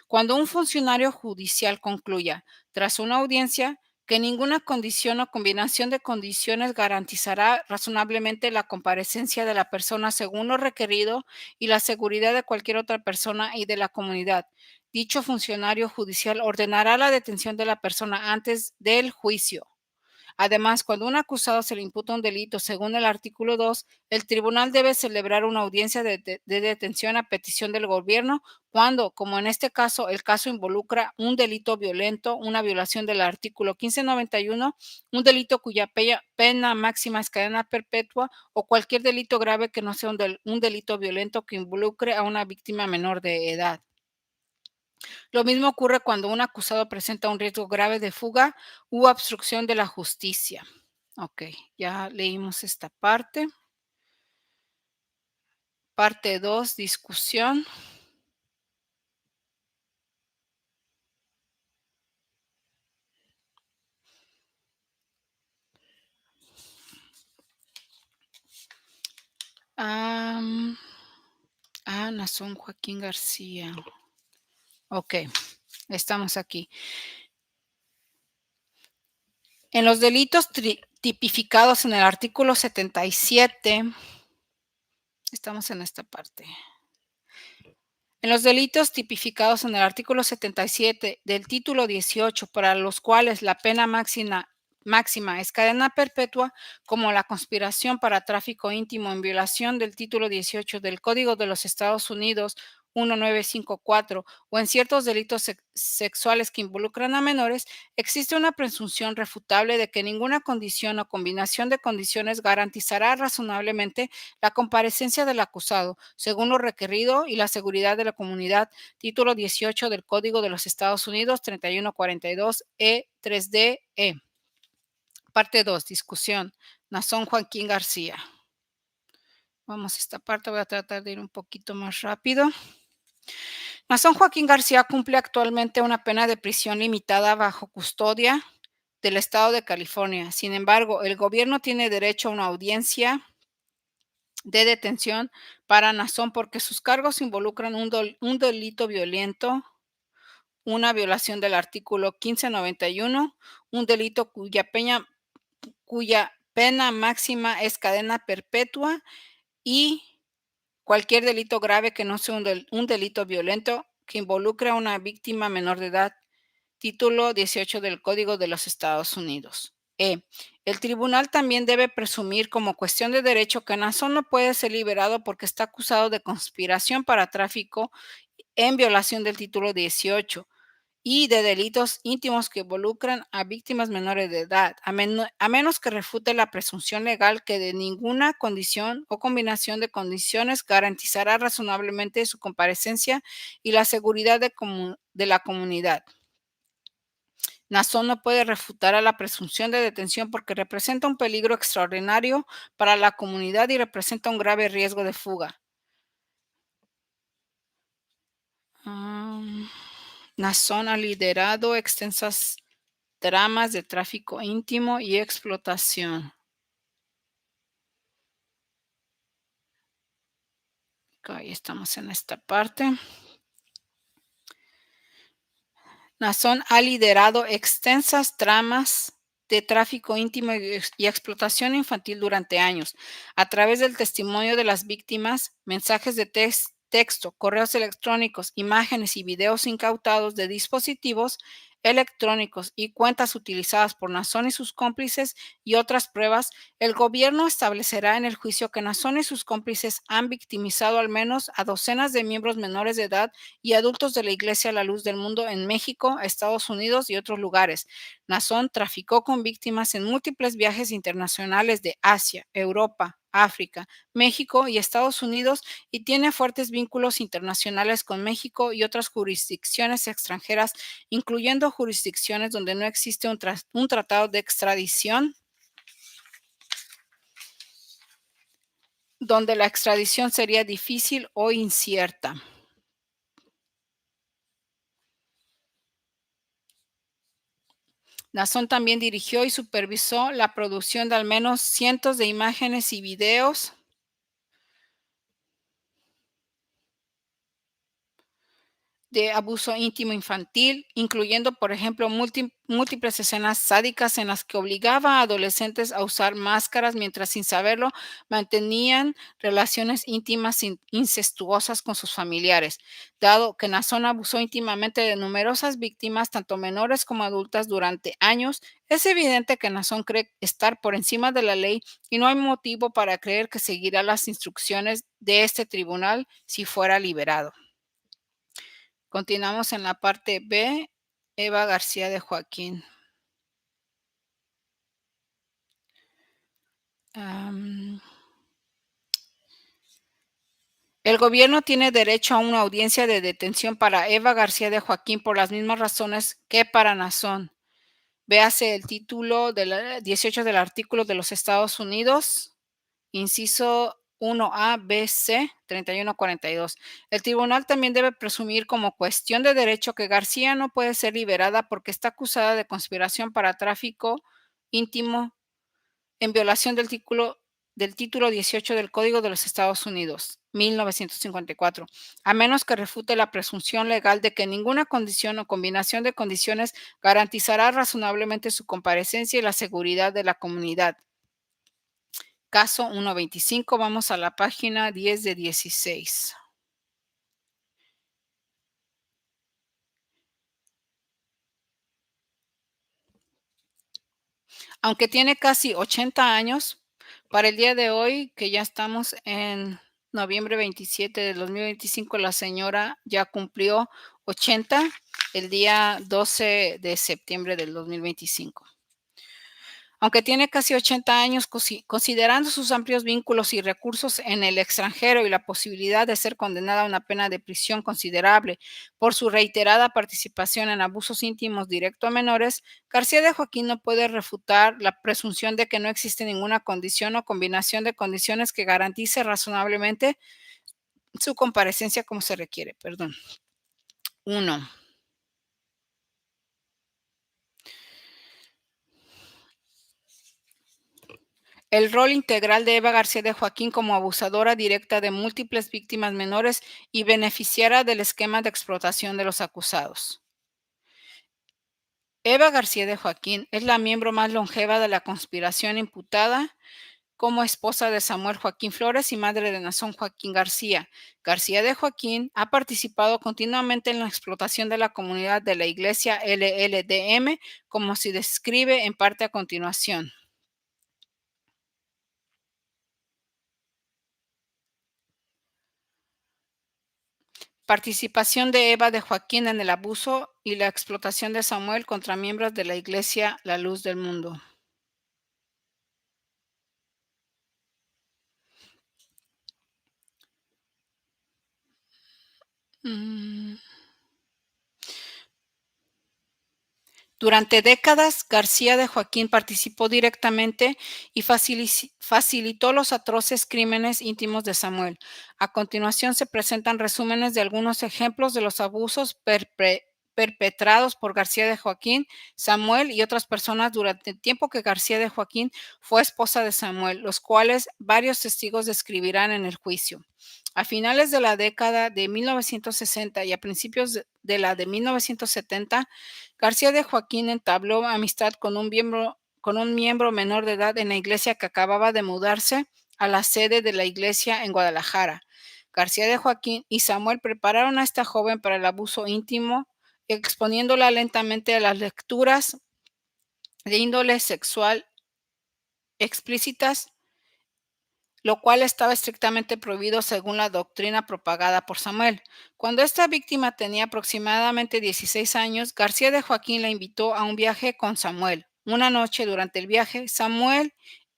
Cuando un funcionario judicial concluya, tras una audiencia, que ninguna condición o combinación de condiciones garantizará razonablemente la comparecencia de la persona según lo requerido y la seguridad de cualquier otra persona y de la comunidad, dicho funcionario judicial ordenará la detención de la persona antes del juicio. Además, cuando a un acusado se le imputa un delito según el artículo 2, el tribunal debe celebrar una audiencia de detención a petición del gobierno cuando, como en este caso, el caso involucra un delito violento, una violación del artículo 1591, un delito cuya pena máxima es cadena perpetua o cualquier delito grave que no sea un delito violento que involucre a una víctima menor de edad. Lo mismo ocurre cuando un acusado presenta un riesgo grave de fuga u obstrucción de la justicia. Ok, ya leímos esta parte. Parte 2, discusión. Nazón Joaquín García. Ok, estamos aquí. En los delitos tipificados en el artículo 77, estamos en esta parte. En los delitos tipificados en el artículo 77 del título 18, para los cuales la pena máxima máxima es cadena perpetua, como la conspiración para tráfico íntimo en violación del título 18 del Código de los Estados Unidos 1954 o en ciertos delitos sexuales que involucran a menores, existe una presunción refutable de que ninguna condición o combinación de condiciones garantizará razonablemente la comparecencia del acusado, según lo requerido y la seguridad de la comunidad. Título 18 del Código de los Estados Unidos 3142 E3D E. Parte 2. Discusión. Nazón Joaquín García. Vamos a esta parte, voy a tratar de ir un poquito más rápido. Nazón Joaquín García cumple actualmente una pena de prisión limitada bajo custodia del estado de California. Sin embargo, el gobierno tiene derecho a una audiencia de detención para Nazón porque sus cargos involucran un delito violento, una violación del artículo 1591, un delito cuya pena máxima es cadena perpetua y cualquier delito grave que no sea un delito violento que involucre a una víctima menor de edad. Título 18 del Código de los Estados Unidos. El tribunal también debe presumir como cuestión de derecho que Nazón no puede ser liberado porque está acusado de conspiración para tráfico en violación del título 18 y de delitos íntimos que involucran a víctimas menores de edad, a menos que refute la presunción legal que de ninguna condición o combinación de condiciones garantizará razonablemente su comparecencia y la seguridad de la comunidad. Nazón no puede refutar a la presunción de detención porque representa un peligro extraordinario para la comunidad y representa un grave riesgo de fuga. Nazón ha liderado extensas tramas de tráfico íntimo y explotación. Ahí estamos en esta parte. Nazón ha liderado extensas tramas de tráfico íntimo y explotación infantil durante años, a través del testimonio de las víctimas, mensajes de texto, correos electrónicos, imágenes y videos incautados de dispositivos electrónicos y cuentas utilizadas por Nazón y sus cómplices y otras pruebas. El gobierno establecerá en el juicio que Nazón y sus cómplices han victimizado al menos a docenas de miembros menores de edad y adultos de la Iglesia a la Luz del Mundo en México, Estados Unidos y otros lugares. Nazón traficó con víctimas en múltiples viajes internacionales de Asia, Europa, África, México y Estados Unidos y tiene fuertes vínculos internacionales con México y otras jurisdicciones extranjeras, incluyendo jurisdicciones donde no existe un tratado de extradición, donde la extradición sería difícil o incierta. Nazón también dirigió y supervisó la producción de al menos cientos de imágenes y videos de abuso íntimo infantil, incluyendo, por ejemplo, múltiples escenas sádicas en las que obligaba a adolescentes a usar máscaras mientras, sin saberlo, mantenían relaciones íntimas incestuosas con sus familiares. Dado que Nazón abusó íntimamente de numerosas víctimas, tanto menores como adultas, durante años, es evidente que Nazón cree estar por encima de la ley y no hay motivo para creer que seguirá las instrucciones de este tribunal si fuera liberado. Continuamos en la parte B, Eva García de Joaquín. El gobierno tiene derecho a una audiencia de detención para Eva García de Joaquín por las mismas razones que para Nazón. Véase el título 18 del artículo de los Estados Unidos, inciso 1A, B, C, 3142. El tribunal también debe presumir como cuestión de derecho que García no puede ser liberada porque está acusada de conspiración para tráfico íntimo en violación del título 18 del Código de los Estados Unidos, 1954, a menos que refute la presunción legal de que ninguna condición o combinación de condiciones garantizará razonablemente su comparecencia y la seguridad de la comunidad. Caso 125, vamos a la página 10 de 16. Aunque tiene casi 80 años, para el día de hoy, que ya estamos en noviembre 27 del 2025, la señora ya cumplió 80 el día 12 de septiembre del 2025. Aunque tiene casi 80 años, considerando sus amplios vínculos y recursos en el extranjero y la posibilidad de ser condenada a una pena de prisión considerable por su reiterada participación en abusos íntimos directo a menores, García de Joaquín no puede refutar la presunción de que no existe ninguna condición o combinación de condiciones que garantice razonablemente su comparecencia como se requiere. Perdón. 1. El rol integral de Eva García de Joaquín como abusadora directa de múltiples víctimas menores y beneficiaria del esquema de explotación de los acusados. Eva García de Joaquín es la miembro más longeva de la conspiración imputada como esposa de Samuel Joaquín Flores y madre de Nazón Joaquín García. García de Joaquín ha participado continuamente en la explotación de la comunidad de la Iglesia LLDM, como se describe en parte a continuación. Participación de Eva de Joaquín en el abuso y la explotación de Samuel contra miembros de la Iglesia La Luz del Mundo. Mm. Durante décadas, García de Joaquín participó directamente y facilitó los atroces crímenes íntimos de Samuel. A continuación se presentan resúmenes de algunos ejemplos de los abusos perpetrados por García de Joaquín, Samuel y otras personas durante el tiempo que García de Joaquín fue esposa de Samuel, los cuales varios testigos describirán en el juicio. A finales de la década de 1960 y a principios de la de 1970, García de Joaquín entabló amistad con un miembro menor de edad en la iglesia que acababa de mudarse a la sede de la iglesia en Guadalajara. García de Joaquín y Samuel prepararon a esta joven para el abuso íntimo, exponiéndola lentamente a las lecturas de índole sexual explícitas, lo cual estaba estrictamente prohibido según la doctrina propagada por Samuel. Cuando esta víctima tenía aproximadamente 16 años, García de Joaquín la invitó a un viaje con Samuel. Una noche durante el viaje, Samuel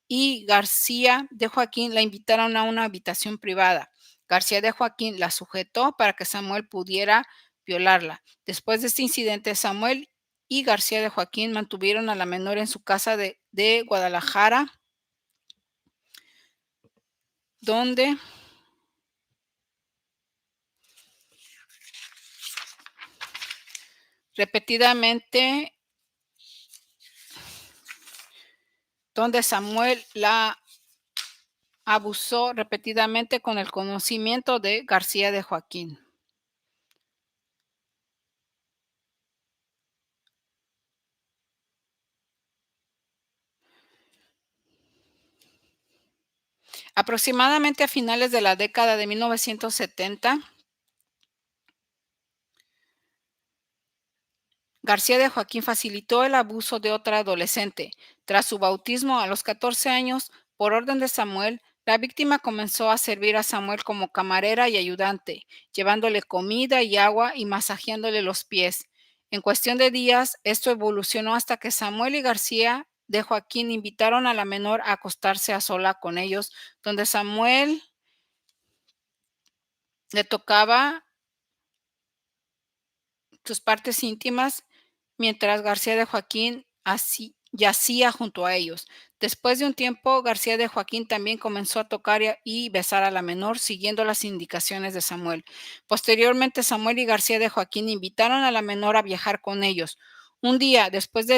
y García de Joaquín la invitaron a una habitación privada. García de Joaquín la sujetó para que Samuel pudiera violarla. Después de este incidente, Samuel y García de Joaquín mantuvieron a la menor en su casa de Guadalajara, donde repetidamente, donde Samuel la abusó repetidamente con el conocimiento de García de Joaquín. Aproximadamente a finales de la década de 1970, García de Joaquín facilitó el abuso de otra adolescente. Tras su bautismo a los 14 años, por orden de Samuel, la víctima comenzó a servir a Samuel como camarera y ayudante, llevándole comida y agua y masajeándole los pies. En cuestión de días, esto evolucionó hasta que Samuel y García de Joaquín invitaron a la menor a acostarse a sola con ellos, donde Samuel le tocaba sus partes íntimas, mientras García de Joaquín yacía junto a ellos. Después de un tiempo, García de Joaquín también comenzó a tocar y besar a la menor, siguiendo las indicaciones de Samuel. Posteriormente, Samuel y García de Joaquín invitaron a la menor a viajar con ellos. Un día después de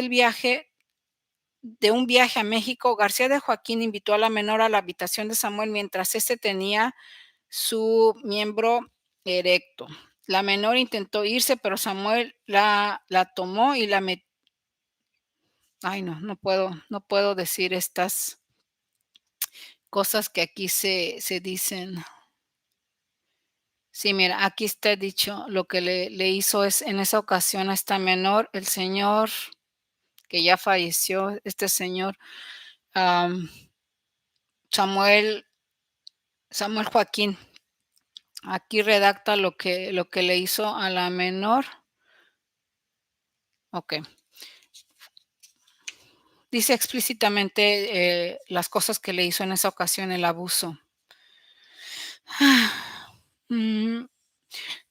un viaje a México, García de Joaquín invitó a la menor a la habitación de Samuel mientras éste tenía su miembro erecto. La menor intentó irse, pero Samuel la tomó y la metió. Ay, no, no puedo decir estas cosas que aquí se dicen. Sí, mira, aquí está dicho lo que le hizo es en esa ocasión a esta menor, el Señor, que ya falleció este señor, am, Samuel Samuel Joaquín. Aquí redacta lo que le hizo a la menor. Okey. Dice explícitamente, las cosas que le hizo en esa ocasión, el abuso. Mm,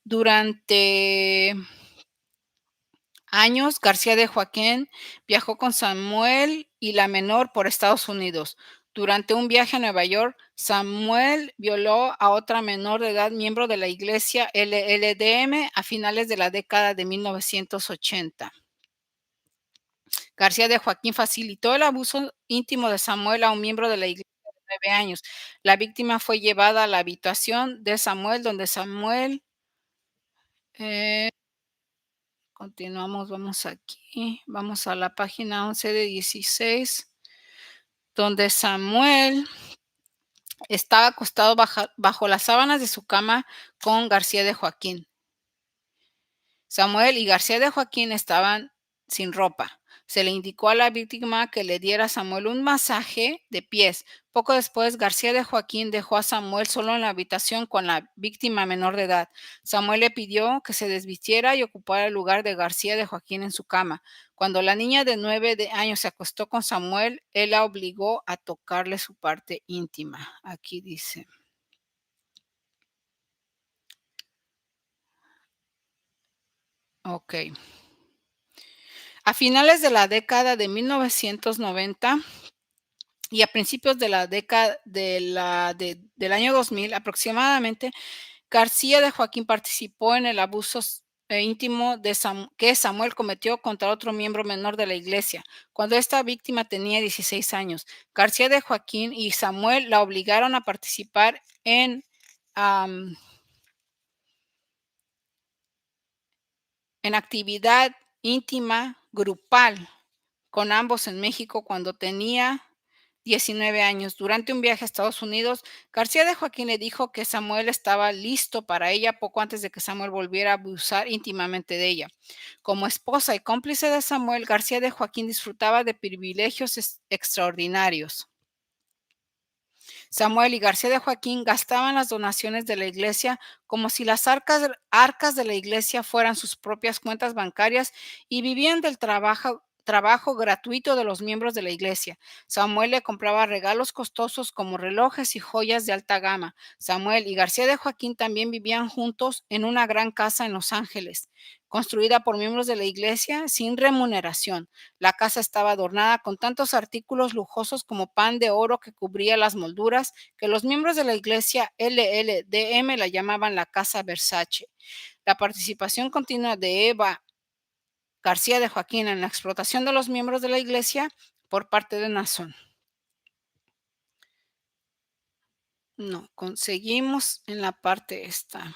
durante años, García de Joaquín viajó con Samuel y la menor por Estados Unidos. Durante un viaje a Nueva York, Samuel violó a otra menor de edad, miembro de la iglesia LLDM, a finales de la década de 1980. García de Joaquín facilitó el abuso íntimo de Samuel a un miembro de la iglesia de 9 años. La víctima fue llevada a la habitación de Samuel, donde Samuel, eh, continuamos, vamos aquí, vamos a la página 11 de 16, donde Samuel estaba acostado bajo las sábanas de su cama con García de Joaquín. Samuel y García de Joaquín estaban sin ropa. Se le indicó a la víctima que le diera a Samuel un masaje de pies. Poco después, García de Joaquín dejó a Samuel solo en la habitación con la víctima menor de edad. Samuel le pidió que se desvistiera y ocupara el lugar de García de Joaquín en su cama. Cuando la niña de 9 años se acostó con Samuel, él la obligó a tocarle su parte íntima. Aquí dice. Ok. A finales de la década de 1990 y a principios de la década del año 2000 aproximadamente, García de Joaquín participó en el abuso íntimo que Samuel cometió contra otro miembro menor de la iglesia, cuando esta víctima tenía 16 años. García de Joaquín y Samuel la obligaron a participar am, en actividad íntima grupal con ambos en México cuando tenía 19 años. Durante un viaje a Estados Unidos, García de Joaquín le dijo que Samuel estaba listo para ella poco antes de que Samuel volviera a abusar íntimamente de ella. Como esposa y cómplice de Samuel, García de Joaquín disfrutaba de privilegios extraordinarios. Samuel y García de Joaquín gastaban las donaciones de la iglesia como si las arcas de la iglesia fueran sus propias cuentas bancarias y vivían del trabajo gratuito de los miembros de la iglesia. Samuel le compraba regalos costosos como relojes y joyas de alta gama. Samuel y García de Joaquín también vivían juntos en una gran casa en Los Ángeles, construida por miembros de la iglesia sin remuneración. La casa estaba adornada con tantos artículos lujosos como pan de oro que cubría las molduras, que los miembros de la iglesia LLDM la llamaban la casa Versace. La participación continua de Eva García de Joaquín en la explotación de los miembros de la iglesia por parte de Nazón. No, conseguimos en la parte esta.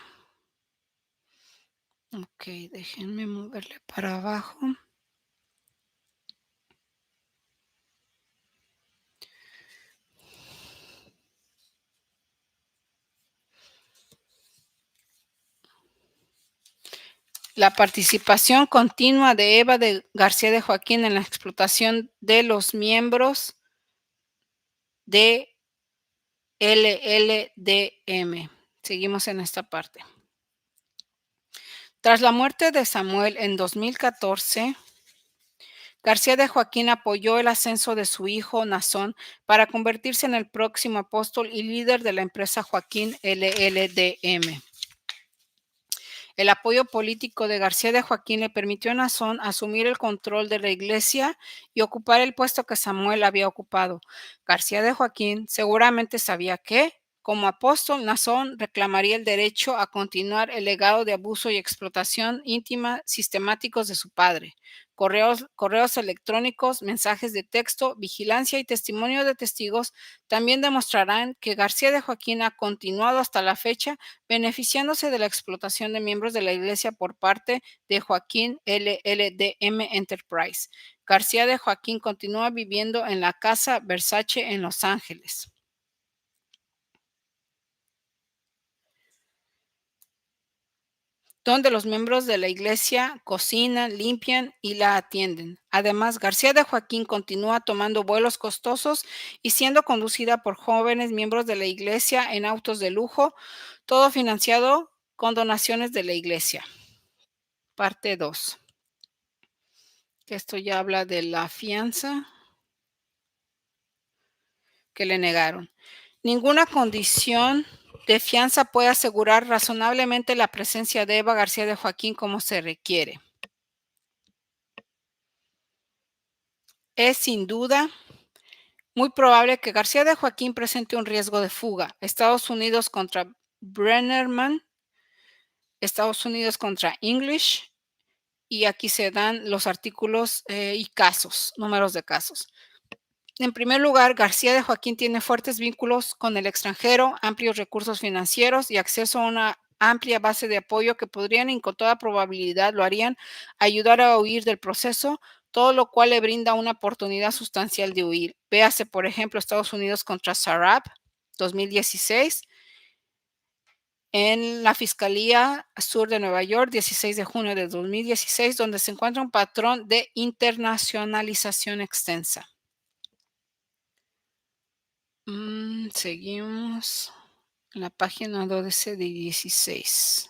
Ok, déjenme moverle para abajo. La participación continua de Eva de García de Joaquín en la explotación de los miembros de LLDM. Seguimos en esta parte. Tras la muerte de Samuel en 2014, García de Joaquín apoyó el ascenso de su hijo Nazón para convertirse en el próximo apóstol y líder de la empresa Joaquín LLDM. El apoyo político de García de Joaquín le permitió a Nazón asumir el control de la iglesia y ocupar el puesto que Samuel había ocupado. García de Joaquín seguramente sabía que, como apóstol, Nazón reclamaría el derecho a continuar el legado de abuso y explotación íntima sistemáticos de su padre. Correos electrónicos, mensajes de texto, vigilancia y testimonio de testigos también demostrarán que García de Joaquín ha continuado hasta la fecha beneficiándose de la explotación de miembros de la iglesia por parte de Joaquín LLDM Enterprise. García de Joaquín continúa viviendo en la casa Versace en Los Ángeles. donde los miembros de la iglesia cocinan, limpian y la atienden. Además, García de Joaquín continúa tomando vuelos costosos y siendo conducida por jóvenes miembros de la iglesia en autos de lujo, todo financiado con donaciones de la iglesia. Parte 2. Esto ya habla de la fianza que le negaron. Ninguna condición de fianza puede asegurar razonablemente la presencia de Eva García de Joaquín como se requiere. Es sin duda muy probable que García de Joaquín presente un riesgo de fuga. Estados Unidos contra Brennerman, Estados Unidos contra English, y aquí se dan los artículos y casos, números de casos. En primer lugar, García de Joaquín tiene fuertes vínculos con el extranjero, amplios recursos financieros y acceso a una amplia base de apoyo que podrían y con toda probabilidad lo harían ayudar a huir del proceso, todo lo cual le brinda una oportunidad sustancial de huir. Véase, por ejemplo, Estados Unidos contra Sarab, 2016, en la Fiscalía Sur de Nueva York, 16 de junio de 2016, donde se encuentra un patrón de internacionalización extensa. Seguimos en la página 12 de 16.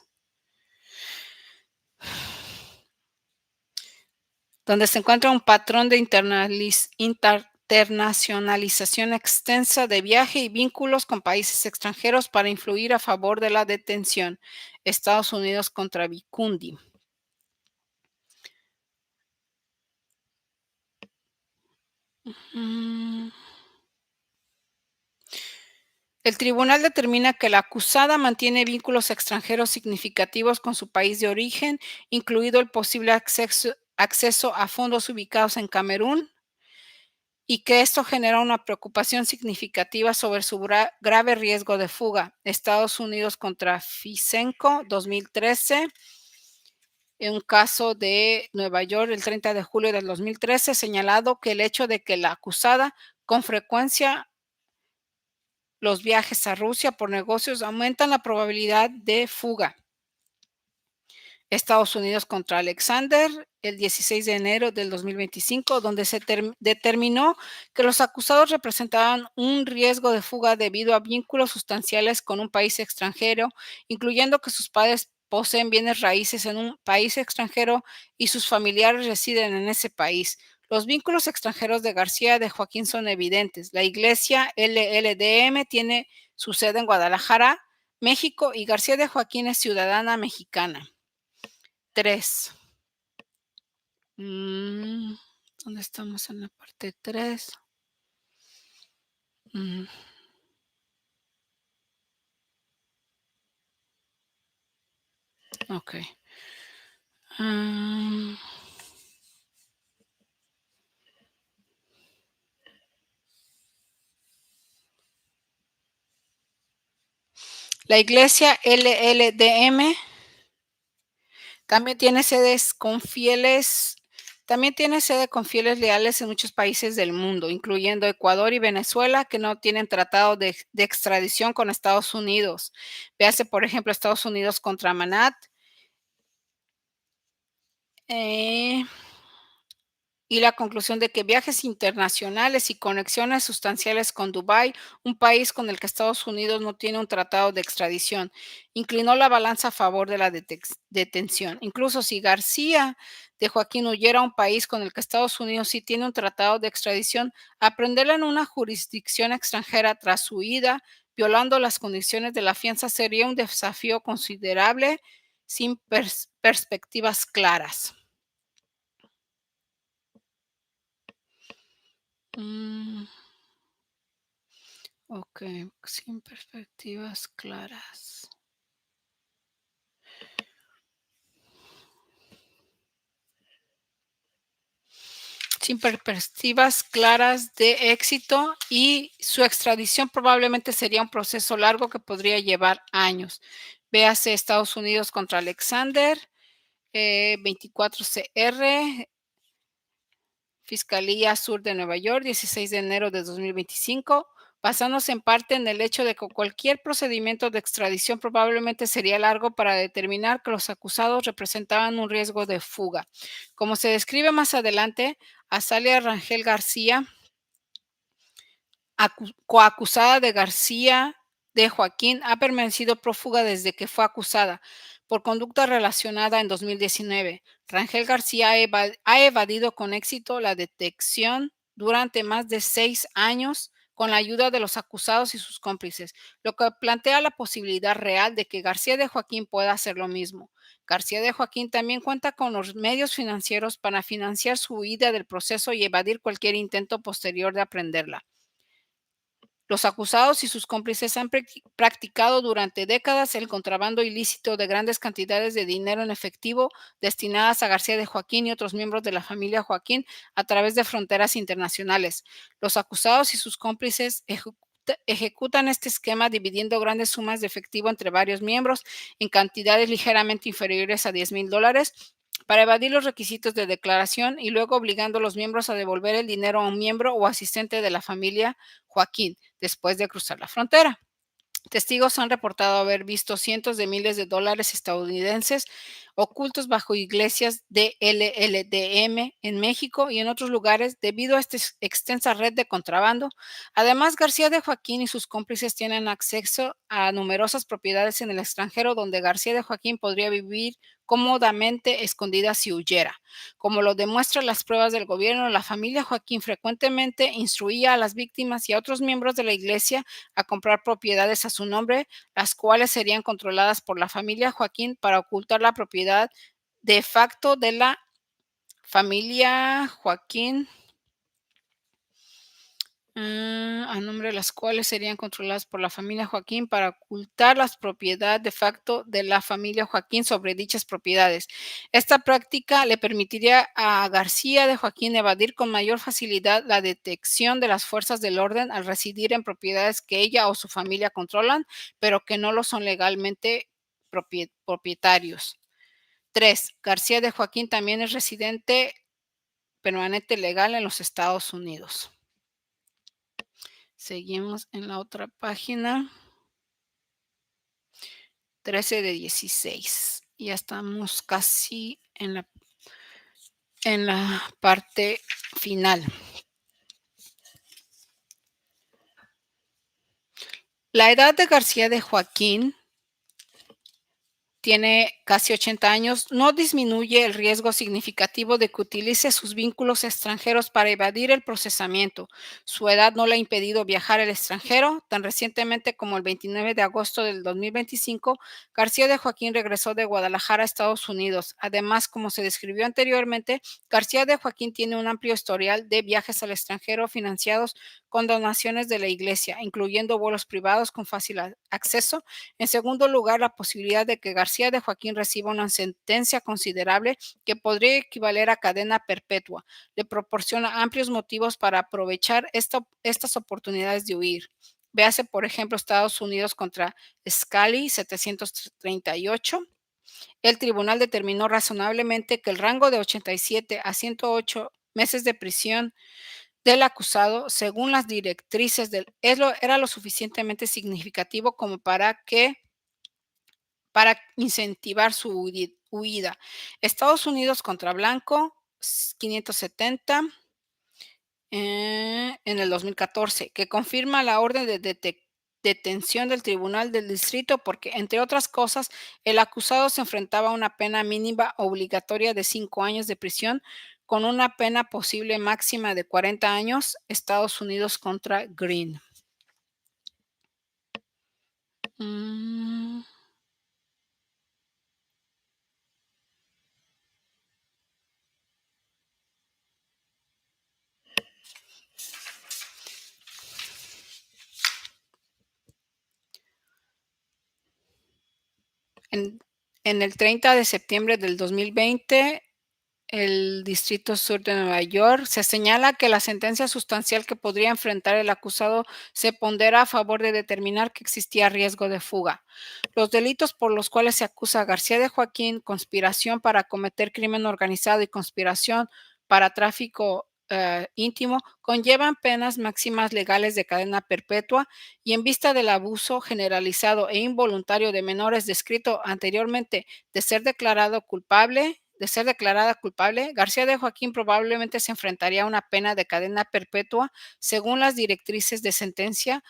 Donde se encuentra un patrón de internacionalización extensa de viaje y vínculos con países extranjeros para influir a favor de la detención. Estados Unidos contra Vikundi. El tribunal determina que la acusada mantiene vínculos extranjeros significativos con su país de origen, incluido el posible acceso a fondos ubicados en Camerún, y que esto genera una preocupación significativa sobre su grave riesgo de fuga. Estados Unidos contra Fisenko, 2013. En un caso de Nueva York, el 30 de julio del 2013, señalado que el hecho de que la acusada con frecuencia los viajes a Rusia por negocios aumentan la probabilidad de fuga. Estados Unidos contra Alexander, el 16 de enero del 2025, donde se determinó que los acusados representaban un riesgo de fuga debido a vínculos sustanciales con un país extranjero, incluyendo que sus padres poseen bienes raíces en un país extranjero y sus familiares residen en ese país. Los vínculos extranjeros de García de Joaquín son evidentes. La iglesia LLDM tiene su sede en Guadalajara, México, y García de Joaquín es ciudadana mexicana. 3. ¿Dónde estamos en la parte 3? Ok. La iglesia LLDM también tiene sedes con fieles. También tiene sede con fieles leales en muchos países del mundo, incluyendo Ecuador y Venezuela, que no tienen tratado de extradición con Estados Unidos. Véase, por ejemplo, Estados Unidos contra Manat. Y la conclusión de que viajes internacionales y conexiones sustanciales con Dubái, un país con el que Estados Unidos no tiene un tratado de extradición, inclinó la balanza a favor de la detención. Incluso si García de Joaquín huyera a un país con el que Estados Unidos sí tiene un tratado de extradición, aprenderla en una jurisdicción extranjera tras su huida, violando las condiciones de la fianza, sería un desafío considerable sin perspectivas claras. Ok, sin perspectivas claras. Sin perspectivas claras de éxito, y su extradición probablemente sería un proceso largo que podría llevar años. Véase Estados Unidos contra Alexander, 24CR, Fiscalía Sur de Nueva York, 16 de enero de 2025. basándose en parte en el hecho de que cualquier procedimiento de extradición probablemente sería largo para determinar que los acusados representaban un riesgo de fuga. Como se describe más adelante, Azalia Rangel García, coacusada de García de Joaquín, ha permanecido prófuga desde que fue acusada por conducta relacionada en 2019. Rangel García ha evadido con éxito la detección durante más de 6 años con la ayuda de los acusados y sus cómplices, lo que plantea la posibilidad real de que García de Joaquín pueda hacer lo mismo. García de Joaquín también cuenta con los medios financieros para financiar su huida del proceso y evadir cualquier intento posterior de aprenderla. Los acusados y sus cómplices han practicado durante décadas el contrabando ilícito de grandes cantidades de dinero en efectivo destinadas a García de Joaquín y otros miembros de la familia Joaquín a través de fronteras internacionales. Los acusados y sus cómplices ejecutan este esquema dividiendo grandes sumas de efectivo entre varios miembros en cantidades ligeramente inferiores a $10,000 para evadir los requisitos de declaración y luego obligando a los miembros a devolver el dinero a un miembro o asistente de la familia Joaquín después de cruzar la frontera. Testigos han reportado haber visto cientos de miles de dólares estadounidenses ocultos bajo iglesias de LLDM en México y en otros lugares debido a esta extensa red de contrabando. Además, García de Joaquín y sus cómplices tienen acceso a numerosas propiedades en el extranjero donde García de Joaquín podría vivir cómodamente escondida si huyera. Como lo demuestran las pruebas del gobierno, la familia Joaquín frecuentemente instruía a las víctimas y a otros miembros de la iglesia a comprar propiedades a su nombre, las cuales serían controladas por la familia Joaquín para ocultar la propiedad de facto de la familia Joaquín, a nombre de las cuales serían controladas por la familia Joaquín para ocultar la propiedad de facto de la familia Joaquín sobre dichas propiedades. Esta práctica le permitiría a García de Joaquín evadir con mayor facilidad la detección de las fuerzas del orden al residir en propiedades que ella o su familia controlan, pero que no lo son legalmente propietarios. 3. García de Joaquín también es residente permanente legal en los Estados Unidos. Seguimos en la otra página. 13 de 16. Ya estamos casi en la parte final. La edad de García de Joaquín tiene casi 80 años, no disminuye el riesgo significativo de que utilice sus vínculos extranjeros para evadir el procesamiento. Su edad no le ha impedido viajar al extranjero. Tan recientemente como el 29 de agosto del 2025, García de Joaquín regresó de Guadalajara a Estados Unidos. Además, como se describió anteriormente, García de Joaquín tiene un amplio historial de viajes al extranjero financiados con donaciones de la iglesia, incluyendo vuelos privados con fácil acceso. En segundo lugar, la posibilidad de que García de Joaquín reciba una sentencia considerable que podría equivaler a cadena perpetua. Le proporciona amplios motivos para aprovechar estas oportunidades de huir. Véase, por ejemplo, Estados Unidos contra Scali 738. El tribunal determinó razonablemente que el rango de 87 a 108 meses de prisión del acusado, según las directrices era lo suficientemente significativo como para incentivar su huida. Estados Unidos contra Blanco, 570, en el 2014, que confirma la orden de detención del Tribunal del Distrito porque, entre otras cosas, el acusado se enfrentaba a una pena mínima obligatoria de 5 años de prisión con una pena posible máxima de 40 años. Estados Unidos contra Green. En el 30 de septiembre del 2020, el Distrito Sur de Nueva York se señala que la sentencia sustancial que podría enfrentar el acusado se pondera a favor de determinar que existía riesgo de fuga. Los delitos por los cuales se acusa a García de Joaquín, conspiración para cometer crimen organizado y conspiración para tráfico íntimo conllevan penas máximas legales de cadena perpetua y en vista del abuso generalizado e involuntario de menores descrito anteriormente de ser declarada culpable, García de Joaquín probablemente se enfrentaría a una pena de cadena perpetua según las directrices de sentencia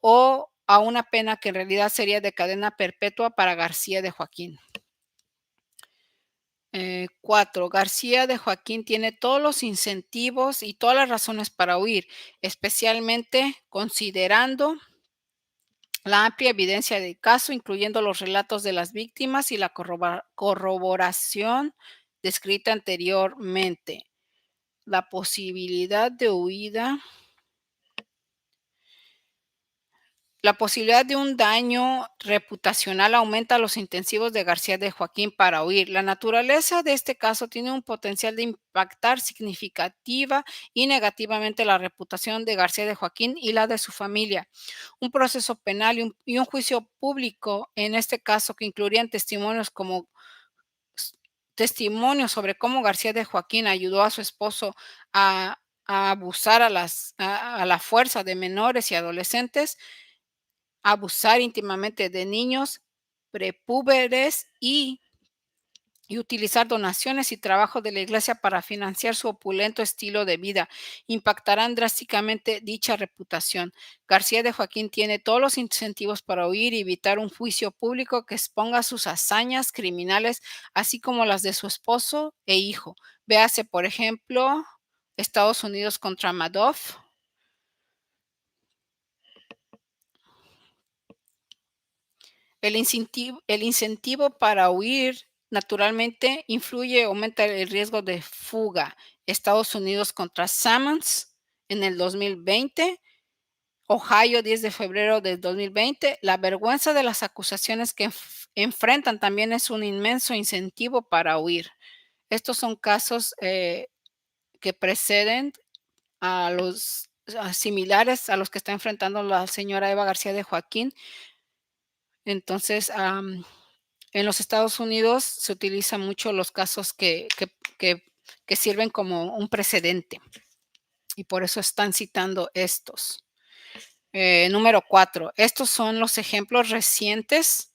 o a una pena que en realidad sería de cadena perpetua para García de Joaquín. 4. García de Joaquín tiene todos los incentivos y todas las razones para huir, especialmente considerando la amplia evidencia del caso, incluyendo los relatos de las víctimas y la corroboración descrita anteriormente. La posibilidad de huida. La posibilidad de un daño reputacional aumenta los intensivos de García de Joaquín para huir. La naturaleza de este caso tiene un potencial de impactar significativa y negativamente la reputación de García de Joaquín y la de su familia. Un proceso penal y un juicio público, en este caso, que incluirían testimonios sobre cómo García de Joaquín ayudó a su esposo a abusar a la fuerza de menores y adolescentes, abusar íntimamente de niños prepúberes y utilizar donaciones y trabajo de la iglesia para financiar su opulento estilo de vida. Impactarán drásticamente dicha reputación. García de Joaquín tiene todos los incentivos para huir y evitar un juicio público que exponga sus hazañas criminales, así como las de su esposo e hijo. Véase, por ejemplo, Estados Unidos contra Madoff. El incentivo para huir naturalmente influye, aumenta el riesgo de fuga. Estados Unidos contra Sammons en el 2020, Ohio 10 de febrero del 2020. La vergüenza de las acusaciones que enfrentan también es un inmenso incentivo para huir. Estos son casos que preceden a los similares a los que está enfrentando la señora Eva García de Joaquín. Entonces, en los Estados Unidos se utilizan mucho los casos que sirven como un precedente y por eso están citando estos. Número 4. Estos son los ejemplos recientes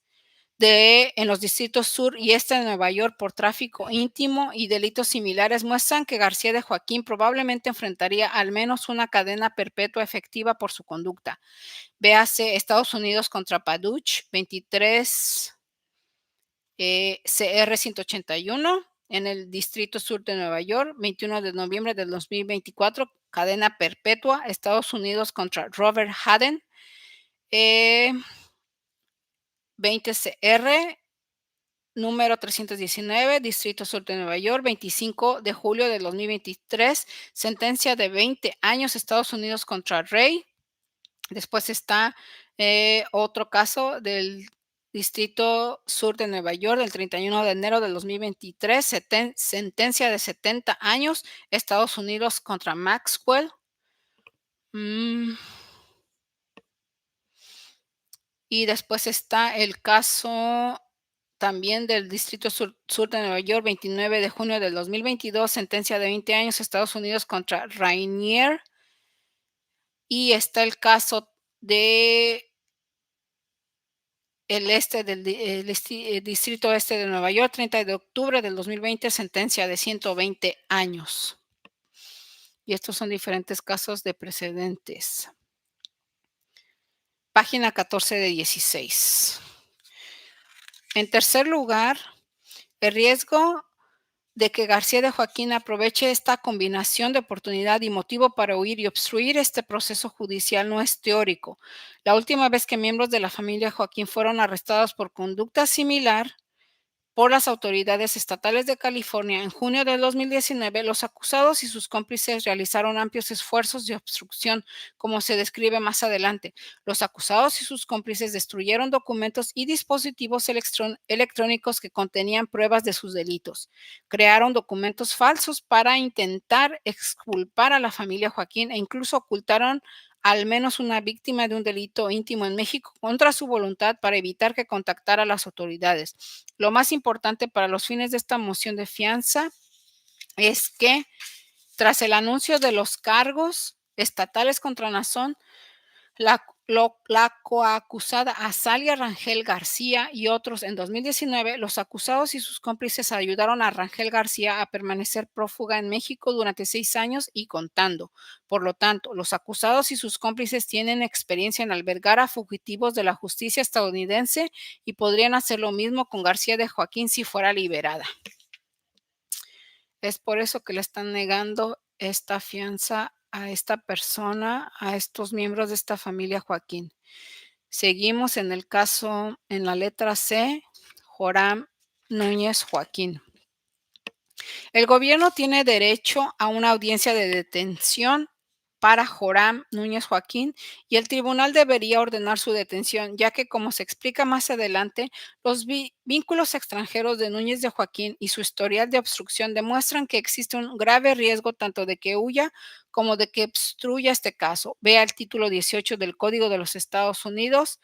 en los distritos sur y este de Nueva York por tráfico íntimo y delitos similares muestran que García de Joaquín probablemente enfrentaría al menos una cadena perpetua efectiva por su conducta. Véase Estados Unidos contra Paduch, 23 CR 181 en el Distrito Sur de Nueva York, 21 de noviembre del 2024, cadena perpetua, Estados Unidos contra Robert Haden, 20 CR, número 319, Distrito Sur de Nueva York, 25 de julio del 2023, sentencia de 20 años, Estados Unidos contra Ray. Después está otro caso del Distrito Sur de Nueva York, del 31 de enero del 2023, sentencia de 70 años, Estados Unidos contra Maxwell. Y después está el caso también del Distrito Sur de Nueva York, 29 de junio del 2022, sentencia de 20 años, Estados Unidos contra Rainier. Y está el caso de el Distrito Este de Nueva York, 30 de octubre del 2020, sentencia de 120 años. Y estos son diferentes casos de precedentes. Página 14 de 16. En tercer lugar, el riesgo de que García de Joaquín aproveche esta combinación de oportunidad y motivo para huir y obstruir este proceso judicial no es teórico. La última vez que miembros de la familia Joaquín fueron arrestados por conducta similar por las autoridades estatales de California en junio del 2019, los acusados y sus cómplices realizaron amplios esfuerzos de obstrucción, como se describe más adelante. Los acusados y sus cómplices destruyeron documentos y dispositivos electrónicos que contenían pruebas de sus delitos. Crearon documentos falsos para intentar exculpar a la familia Joaquín e incluso ocultaron al menos una víctima de un delito íntimo en México contra su voluntad para evitar que contactara a las autoridades. Lo más importante para los fines de esta moción de fianza es que Tras el anuncio de los cargos estatales contra Nazón, la coacusada Azalia Rangel García y otros en 2019, los acusados y sus cómplices ayudaron a Rangel García a permanecer prófuga en México durante 6 años y contando. Por lo tanto, los acusados y sus cómplices tienen experiencia en albergar a fugitivos de la justicia estadounidense y podrían hacer lo mismo con García de Joaquín si fuera liberada. Es por eso que le están negando esta fianza a esta persona, a estos miembros de esta familia Joaquín. Seguimos en el caso, en la letra C, Joram Núñez Joaquín. El gobierno tiene derecho a una audiencia de detención para Joram Núñez Joaquín y el tribunal debería ordenar su detención, ya que, como se explica más adelante, los vínculos extranjeros de Núñez de Joaquín y su historial de obstrucción demuestran que existe un grave riesgo tanto de que huya como de que obstruya este caso. Vea el título 18 del Código de los Estados Unidos.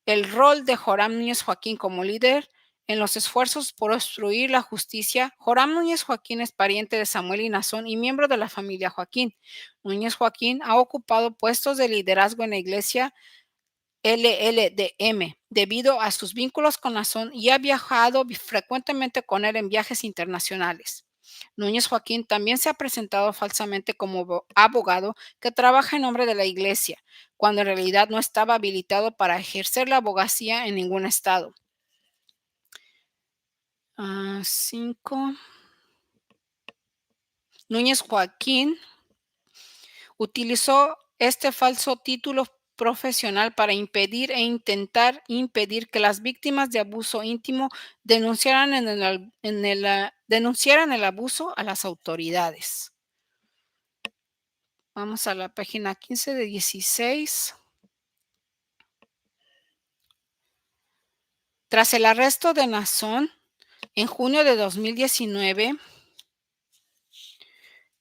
El rol de Joram Núñez Joaquín como líder en los esfuerzos por obstruir la justicia. Joram Núñez Joaquín es pariente de Samuel y Nazón y miembro de la familia Joaquín. Núñez Joaquín ha ocupado puestos de liderazgo en la iglesia LLDM debido a sus vínculos con Nazón y ha viajado frecuentemente con él en viajes internacionales. Núñez Joaquín también se ha presentado falsamente como abogado que trabaja en nombre de la iglesia, cuando en realidad no estaba habilitado para ejercer la abogacía en ningún estado. 5. Núñez Joaquín utilizó este falso título profesional para impedir e intentar impedir que las víctimas de abuso íntimo denunciaran denunciaran el abuso a las autoridades. Vamos a la página 15 de 16. Tras el arresto de Nazón en junio de 2019,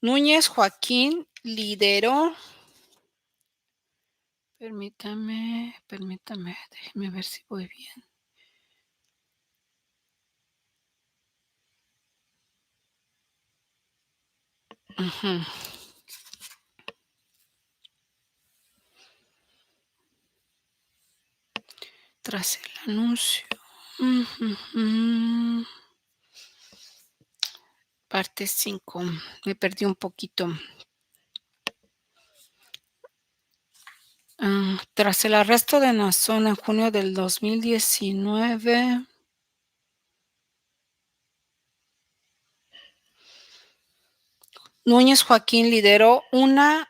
Núñez Joaquín lideró. Permítame, déjeme ver si voy bien. Tras el anuncio. Parte 5. Me perdí un poquito. Tras el arresto de Nazón en junio del 2019, Núñez Joaquín lideró una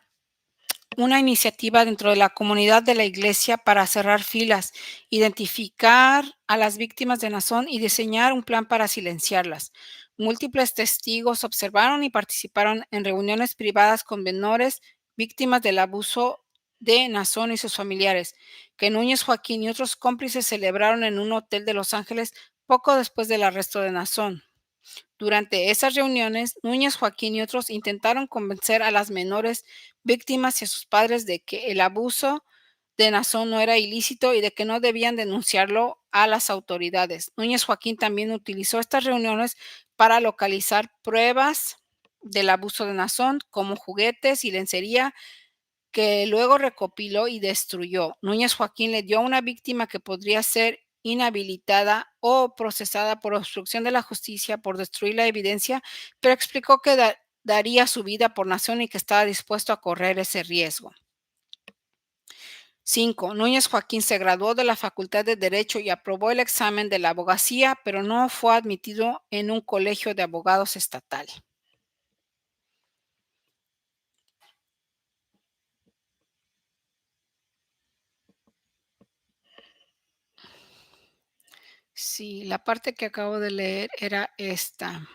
iniciativa dentro de la comunidad de la iglesia para cerrar filas, identificar a las víctimas de Nazón y diseñar un plan para silenciarlas. Múltiples testigos observaron y participaron en reuniones privadas con menores víctimas del abuso de Nazón y sus familiares, que Núñez Joaquín y otros cómplices celebraron en un hotel de Los Ángeles poco después del arresto de Nazón. Durante esas reuniones, Núñez Joaquín y otros intentaron convencer a las menores víctimas y a sus padres de que el abuso de Nazón no era ilícito y de que no debían denunciarlo a las autoridades. Núñez Joaquín también utilizó estas reuniones para localizar pruebas del abuso de Nazón, como juguetes y lencería, que luego recopiló y destruyó. Núñez Joaquín le dio a una víctima que podría ser inhabilitada o procesada por obstrucción de la justicia por destruir la evidencia, pero explicó que daría su vida por Nazón y que estaba dispuesto a correr ese riesgo. 5. Núñez Joaquín se graduó de la Facultad de Derecho y aprobó el examen de la abogacía, pero no fue admitido en un colegio de abogados estatal. Sí, la parte que acabo de leer era esta.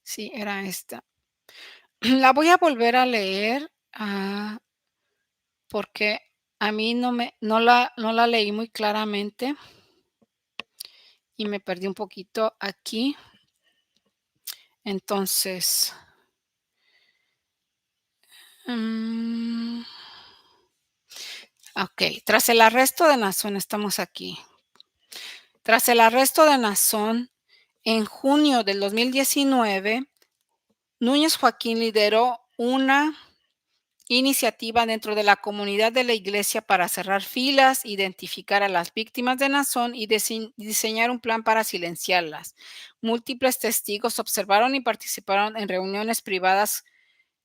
Sí, era esta. La voy a volver a leer, porque a mí no la leí muy claramente y me perdí un poquito aquí. Entonces, tras el arresto de Nazón, estamos aquí. Tras el arresto de Nazón, en junio del 2019, Núñez Joaquín lideró una iniciativa dentro de la comunidad de la iglesia para cerrar filas, identificar a las víctimas de Nazón y diseñar un plan para silenciarlas. Múltiples testigos observaron y participaron en reuniones privadas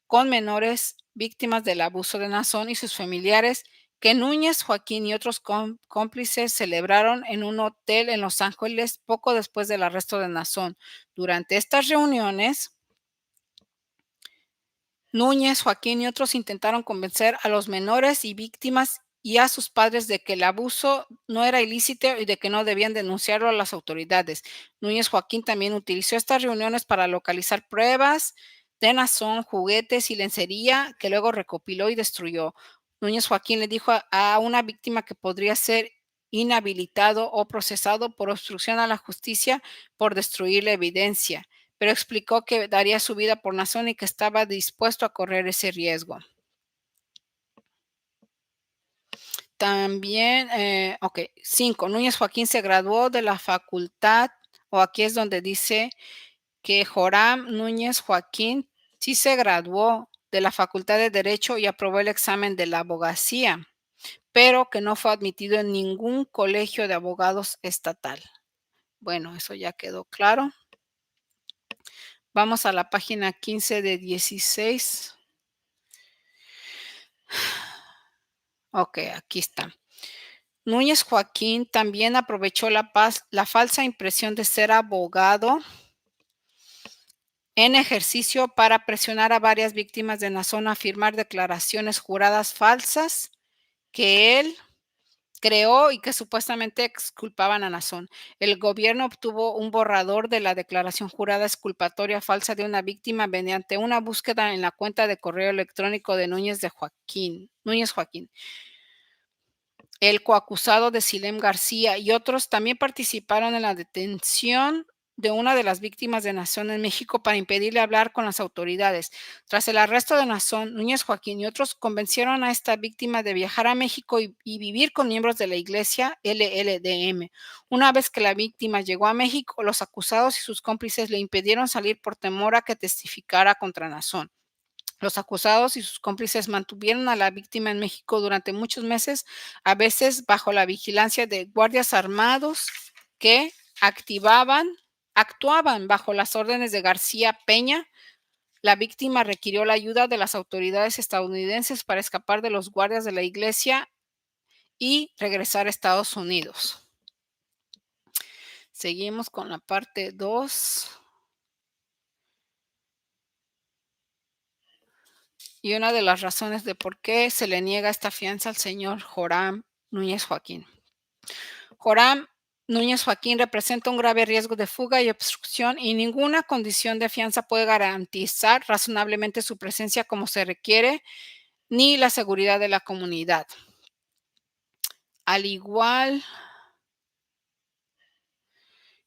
con menores víctimas del abuso de Nazón y sus familiares que Núñez Joaquín y otros cómplices celebraron en un hotel en Los Ángeles poco después del arresto de Nazón. Durante estas reuniones, Núñez, Joaquín y otros intentaron convencer a los menores y víctimas y a sus padres de que el abuso no era ilícito y de que no debían denunciarlo a las autoridades. Núñez Joaquín también utilizó estas reuniones para localizar pruebas de Nazón, juguetes y lencería que luego recopiló y destruyó. Núñez Joaquín le dijo a una víctima que podría ser inhabilitado o procesado por obstrucción a la justicia por destruir la evidencia, pero explicó que daría su vida por Nazón y que estaba dispuesto a correr ese riesgo. También, ok, 5. Núñez Joaquín se graduó de la facultad, o aquí es donde dice que Joram Núñez Joaquín sí se graduó de la Facultad de Derecho y aprobó el examen de la abogacía, pero que no fue admitido en ningún colegio de abogados estatal. Bueno, eso ya quedó claro. Vamos a la página 15 de 16. Ok, aquí está. Núñez Joaquín también aprovechó la falsa impresión de ser abogado en ejercicio para presionar a varias víctimas de Nazón a firmar declaraciones juradas falsas que él creó y que supuestamente exculpaban a Nazón. El gobierno obtuvo un borrador de la declaración jurada exculpatoria falsa de una víctima mediante una búsqueda en la cuenta de correo electrónico de Núñez Joaquín. El coacusado de Silem García y otros también participaron en la detención de una de las víctimas de Nazón en México para impedirle hablar con las autoridades. Tras el arresto de Nazón, Núñez Joaquín y otros convencieron a esta víctima de viajar a México y vivir con miembros de la iglesia LLDM. Una vez que la víctima llegó a México, los acusados y sus cómplices le impidieron salir por temor a que testificara contra Nazón. Los acusados y sus cómplices mantuvieron a la víctima en México durante muchos meses, a veces bajo la vigilancia de guardias armados que actuaban bajo las órdenes de García Peña. La víctima requirió la ayuda de las autoridades estadounidenses para escapar de los guardias de la iglesia y regresar a Estados Unidos. Seguimos con la parte 2. Y una de las razones de por qué se le niega esta fianza al señor Joram Núñez Joaquín. Joram Núñez Joaquín representa un grave riesgo de fuga y obstrucción y ninguna condición de fianza puede garantizar razonablemente su presencia como se requiere, ni la seguridad de la comunidad. Al igual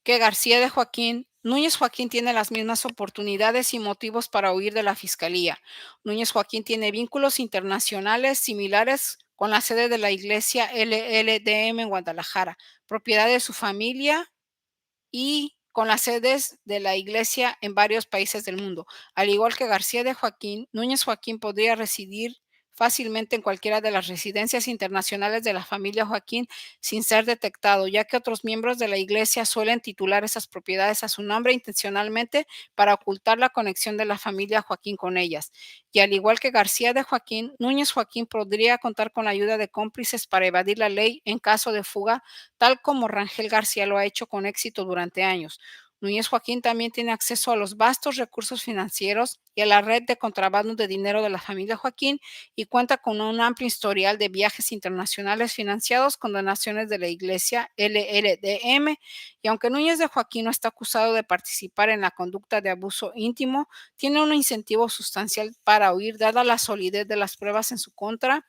que García de Joaquín, Núñez Joaquín tiene las mismas oportunidades y motivos para huir de la fiscalía. Núñez Joaquín tiene vínculos internacionales similares con la sede de la iglesia LLDM en Guadalajara, propiedad de su familia y con las sedes de la iglesia en varios países del mundo. Al igual que García de Joaquín, Núñez Joaquín podría residir fácilmente en cualquiera de las residencias internacionales de la familia Joaquín sin ser detectado, ya que otros miembros de la iglesia suelen titular esas propiedades a su nombre intencionalmente para ocultar la conexión de la familia Joaquín con ellas. Y al igual que García de Joaquín, Núñez Joaquín podría contar con la ayuda de cómplices para evadir la ley en caso de fuga, tal como Rangel García lo ha hecho con éxito durante años. Núñez Joaquín también tiene acceso a los vastos recursos financieros y a la red de contrabando de dinero de la familia Joaquín y cuenta con un amplio historial de viajes internacionales financiados con donaciones de la iglesia LLDM. Y aunque Núñez de Joaquín no está acusado de participar en la conducta de abuso íntimo, tiene un incentivo sustancial para huir dada la solidez de las pruebas en su contra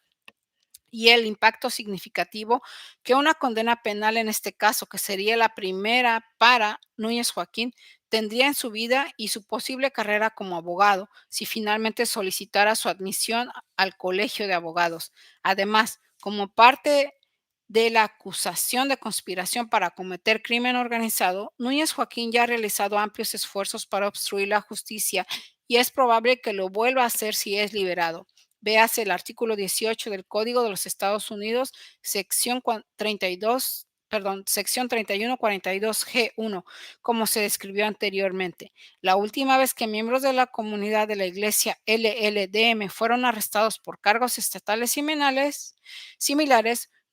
y el impacto significativo que una condena penal en este caso, que sería la primera para Núñez Joaquín, tendría en su vida y su posible carrera como abogado si finalmente solicitara su admisión al Colegio de Abogados. Además, como parte de la acusación de conspiración para cometer crimen organizado, Núñez Joaquín ya ha realizado amplios esfuerzos para obstruir la justicia y es probable que lo vuelva a hacer si es liberado. Véase el artículo 18 del Código de los Estados Unidos, sección 32, perdón, sección 3142G1, como se describió anteriormente. La última vez que miembros de la comunidad de la iglesia LLDM fueron arrestados por cargos estatales similares,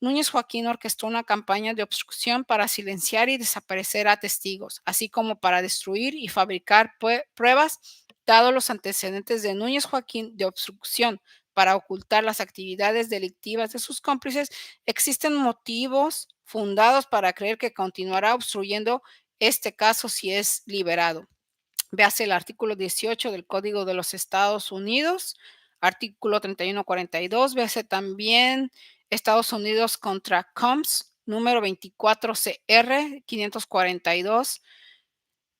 Núñez Joaquín orquestó una campaña de obstrucción para silenciar y desaparecer a testigos, así como para destruir y fabricar pruebas, dado los antecedentes de Núñez Joaquín de obstrucción para ocultar las actividades delictivas de sus cómplices. Existen motivos fundados para creer que continuará obstruyendo este caso si es liberado. Véase el artículo 18 del Código de los Estados Unidos, artículo 3142. Véase también Estados Unidos contra Combs, número 24CR 542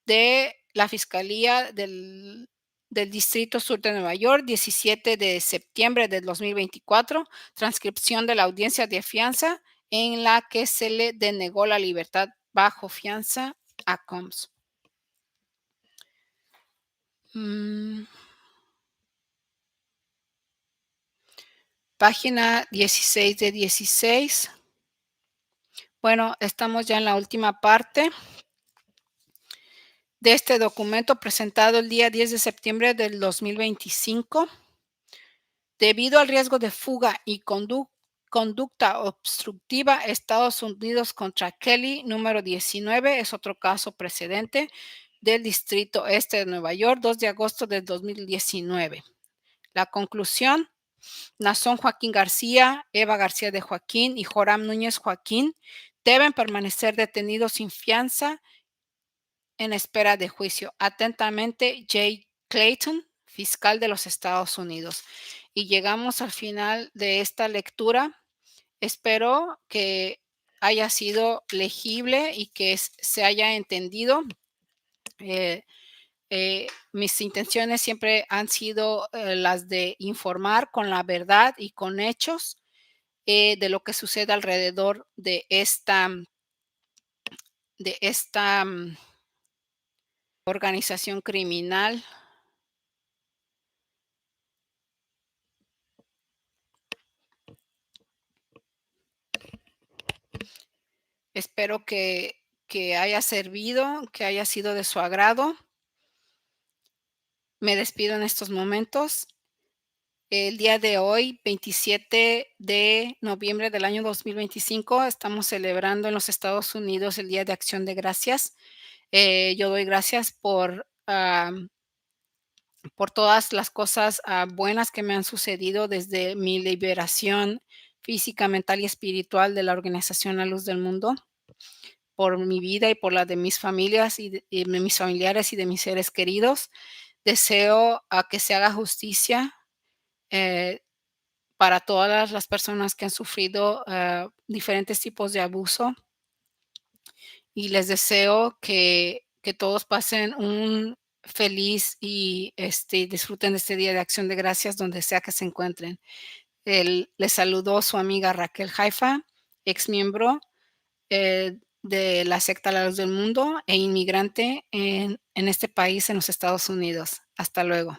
de la Fiscalía del Distrito Sur de Nueva York, 17 de septiembre del 2024, transcripción de la audiencia de fianza en la que se le denegó la libertad bajo fianza a Combs. Página 16 de 16. Bueno, estamos ya en la última parte de este documento presentado el día 10 de septiembre del 2025. Debido al riesgo de fuga y conducta obstructiva, Estados Unidos contra Kelly, número 19, es otro caso precedente del Distrito Este de Nueva York, 2 de agosto del 2019. La conclusión: Nazón Joaquín García, Eva García de Joaquín y Joram Núñez Joaquín deben permanecer detenidos sin fianza en espera de juicio. Atentamente, Jay Clayton, fiscal de los Estados Unidos. Y llegamos al final de esta lectura. Espero que haya sido legible y que se haya entendido. Mis intenciones siempre han sido las de informar con la verdad y con hechos de lo que sucede alrededor de esta organización criminal. Espero que haya servido, que haya sido de su agrado. Me despido en estos momentos. El día de hoy, 27 de noviembre del año 2025, estamos celebrando en los Estados Unidos el Día de Acción de Gracias. Yo doy gracias por todas las cosas buenas que me han sucedido desde mi liberación física, mental y espiritual de la organización La Luz del Mundo, por mi vida y por la de mis familias y de mis familiares y de mis seres queridos. Deseo que se haga justicia eh, para todas las personas que han sufrido diferentes tipos de abuso, y les deseo que todos pasen un feliz y disfruten de este Día de Acción de Gracias donde sea que se encuentren. Les saludó su amiga Raquel Haifa, ex miembro de la secta La Luz del Mundo e inmigrante en este país, en los Estados Unidos. Hasta luego.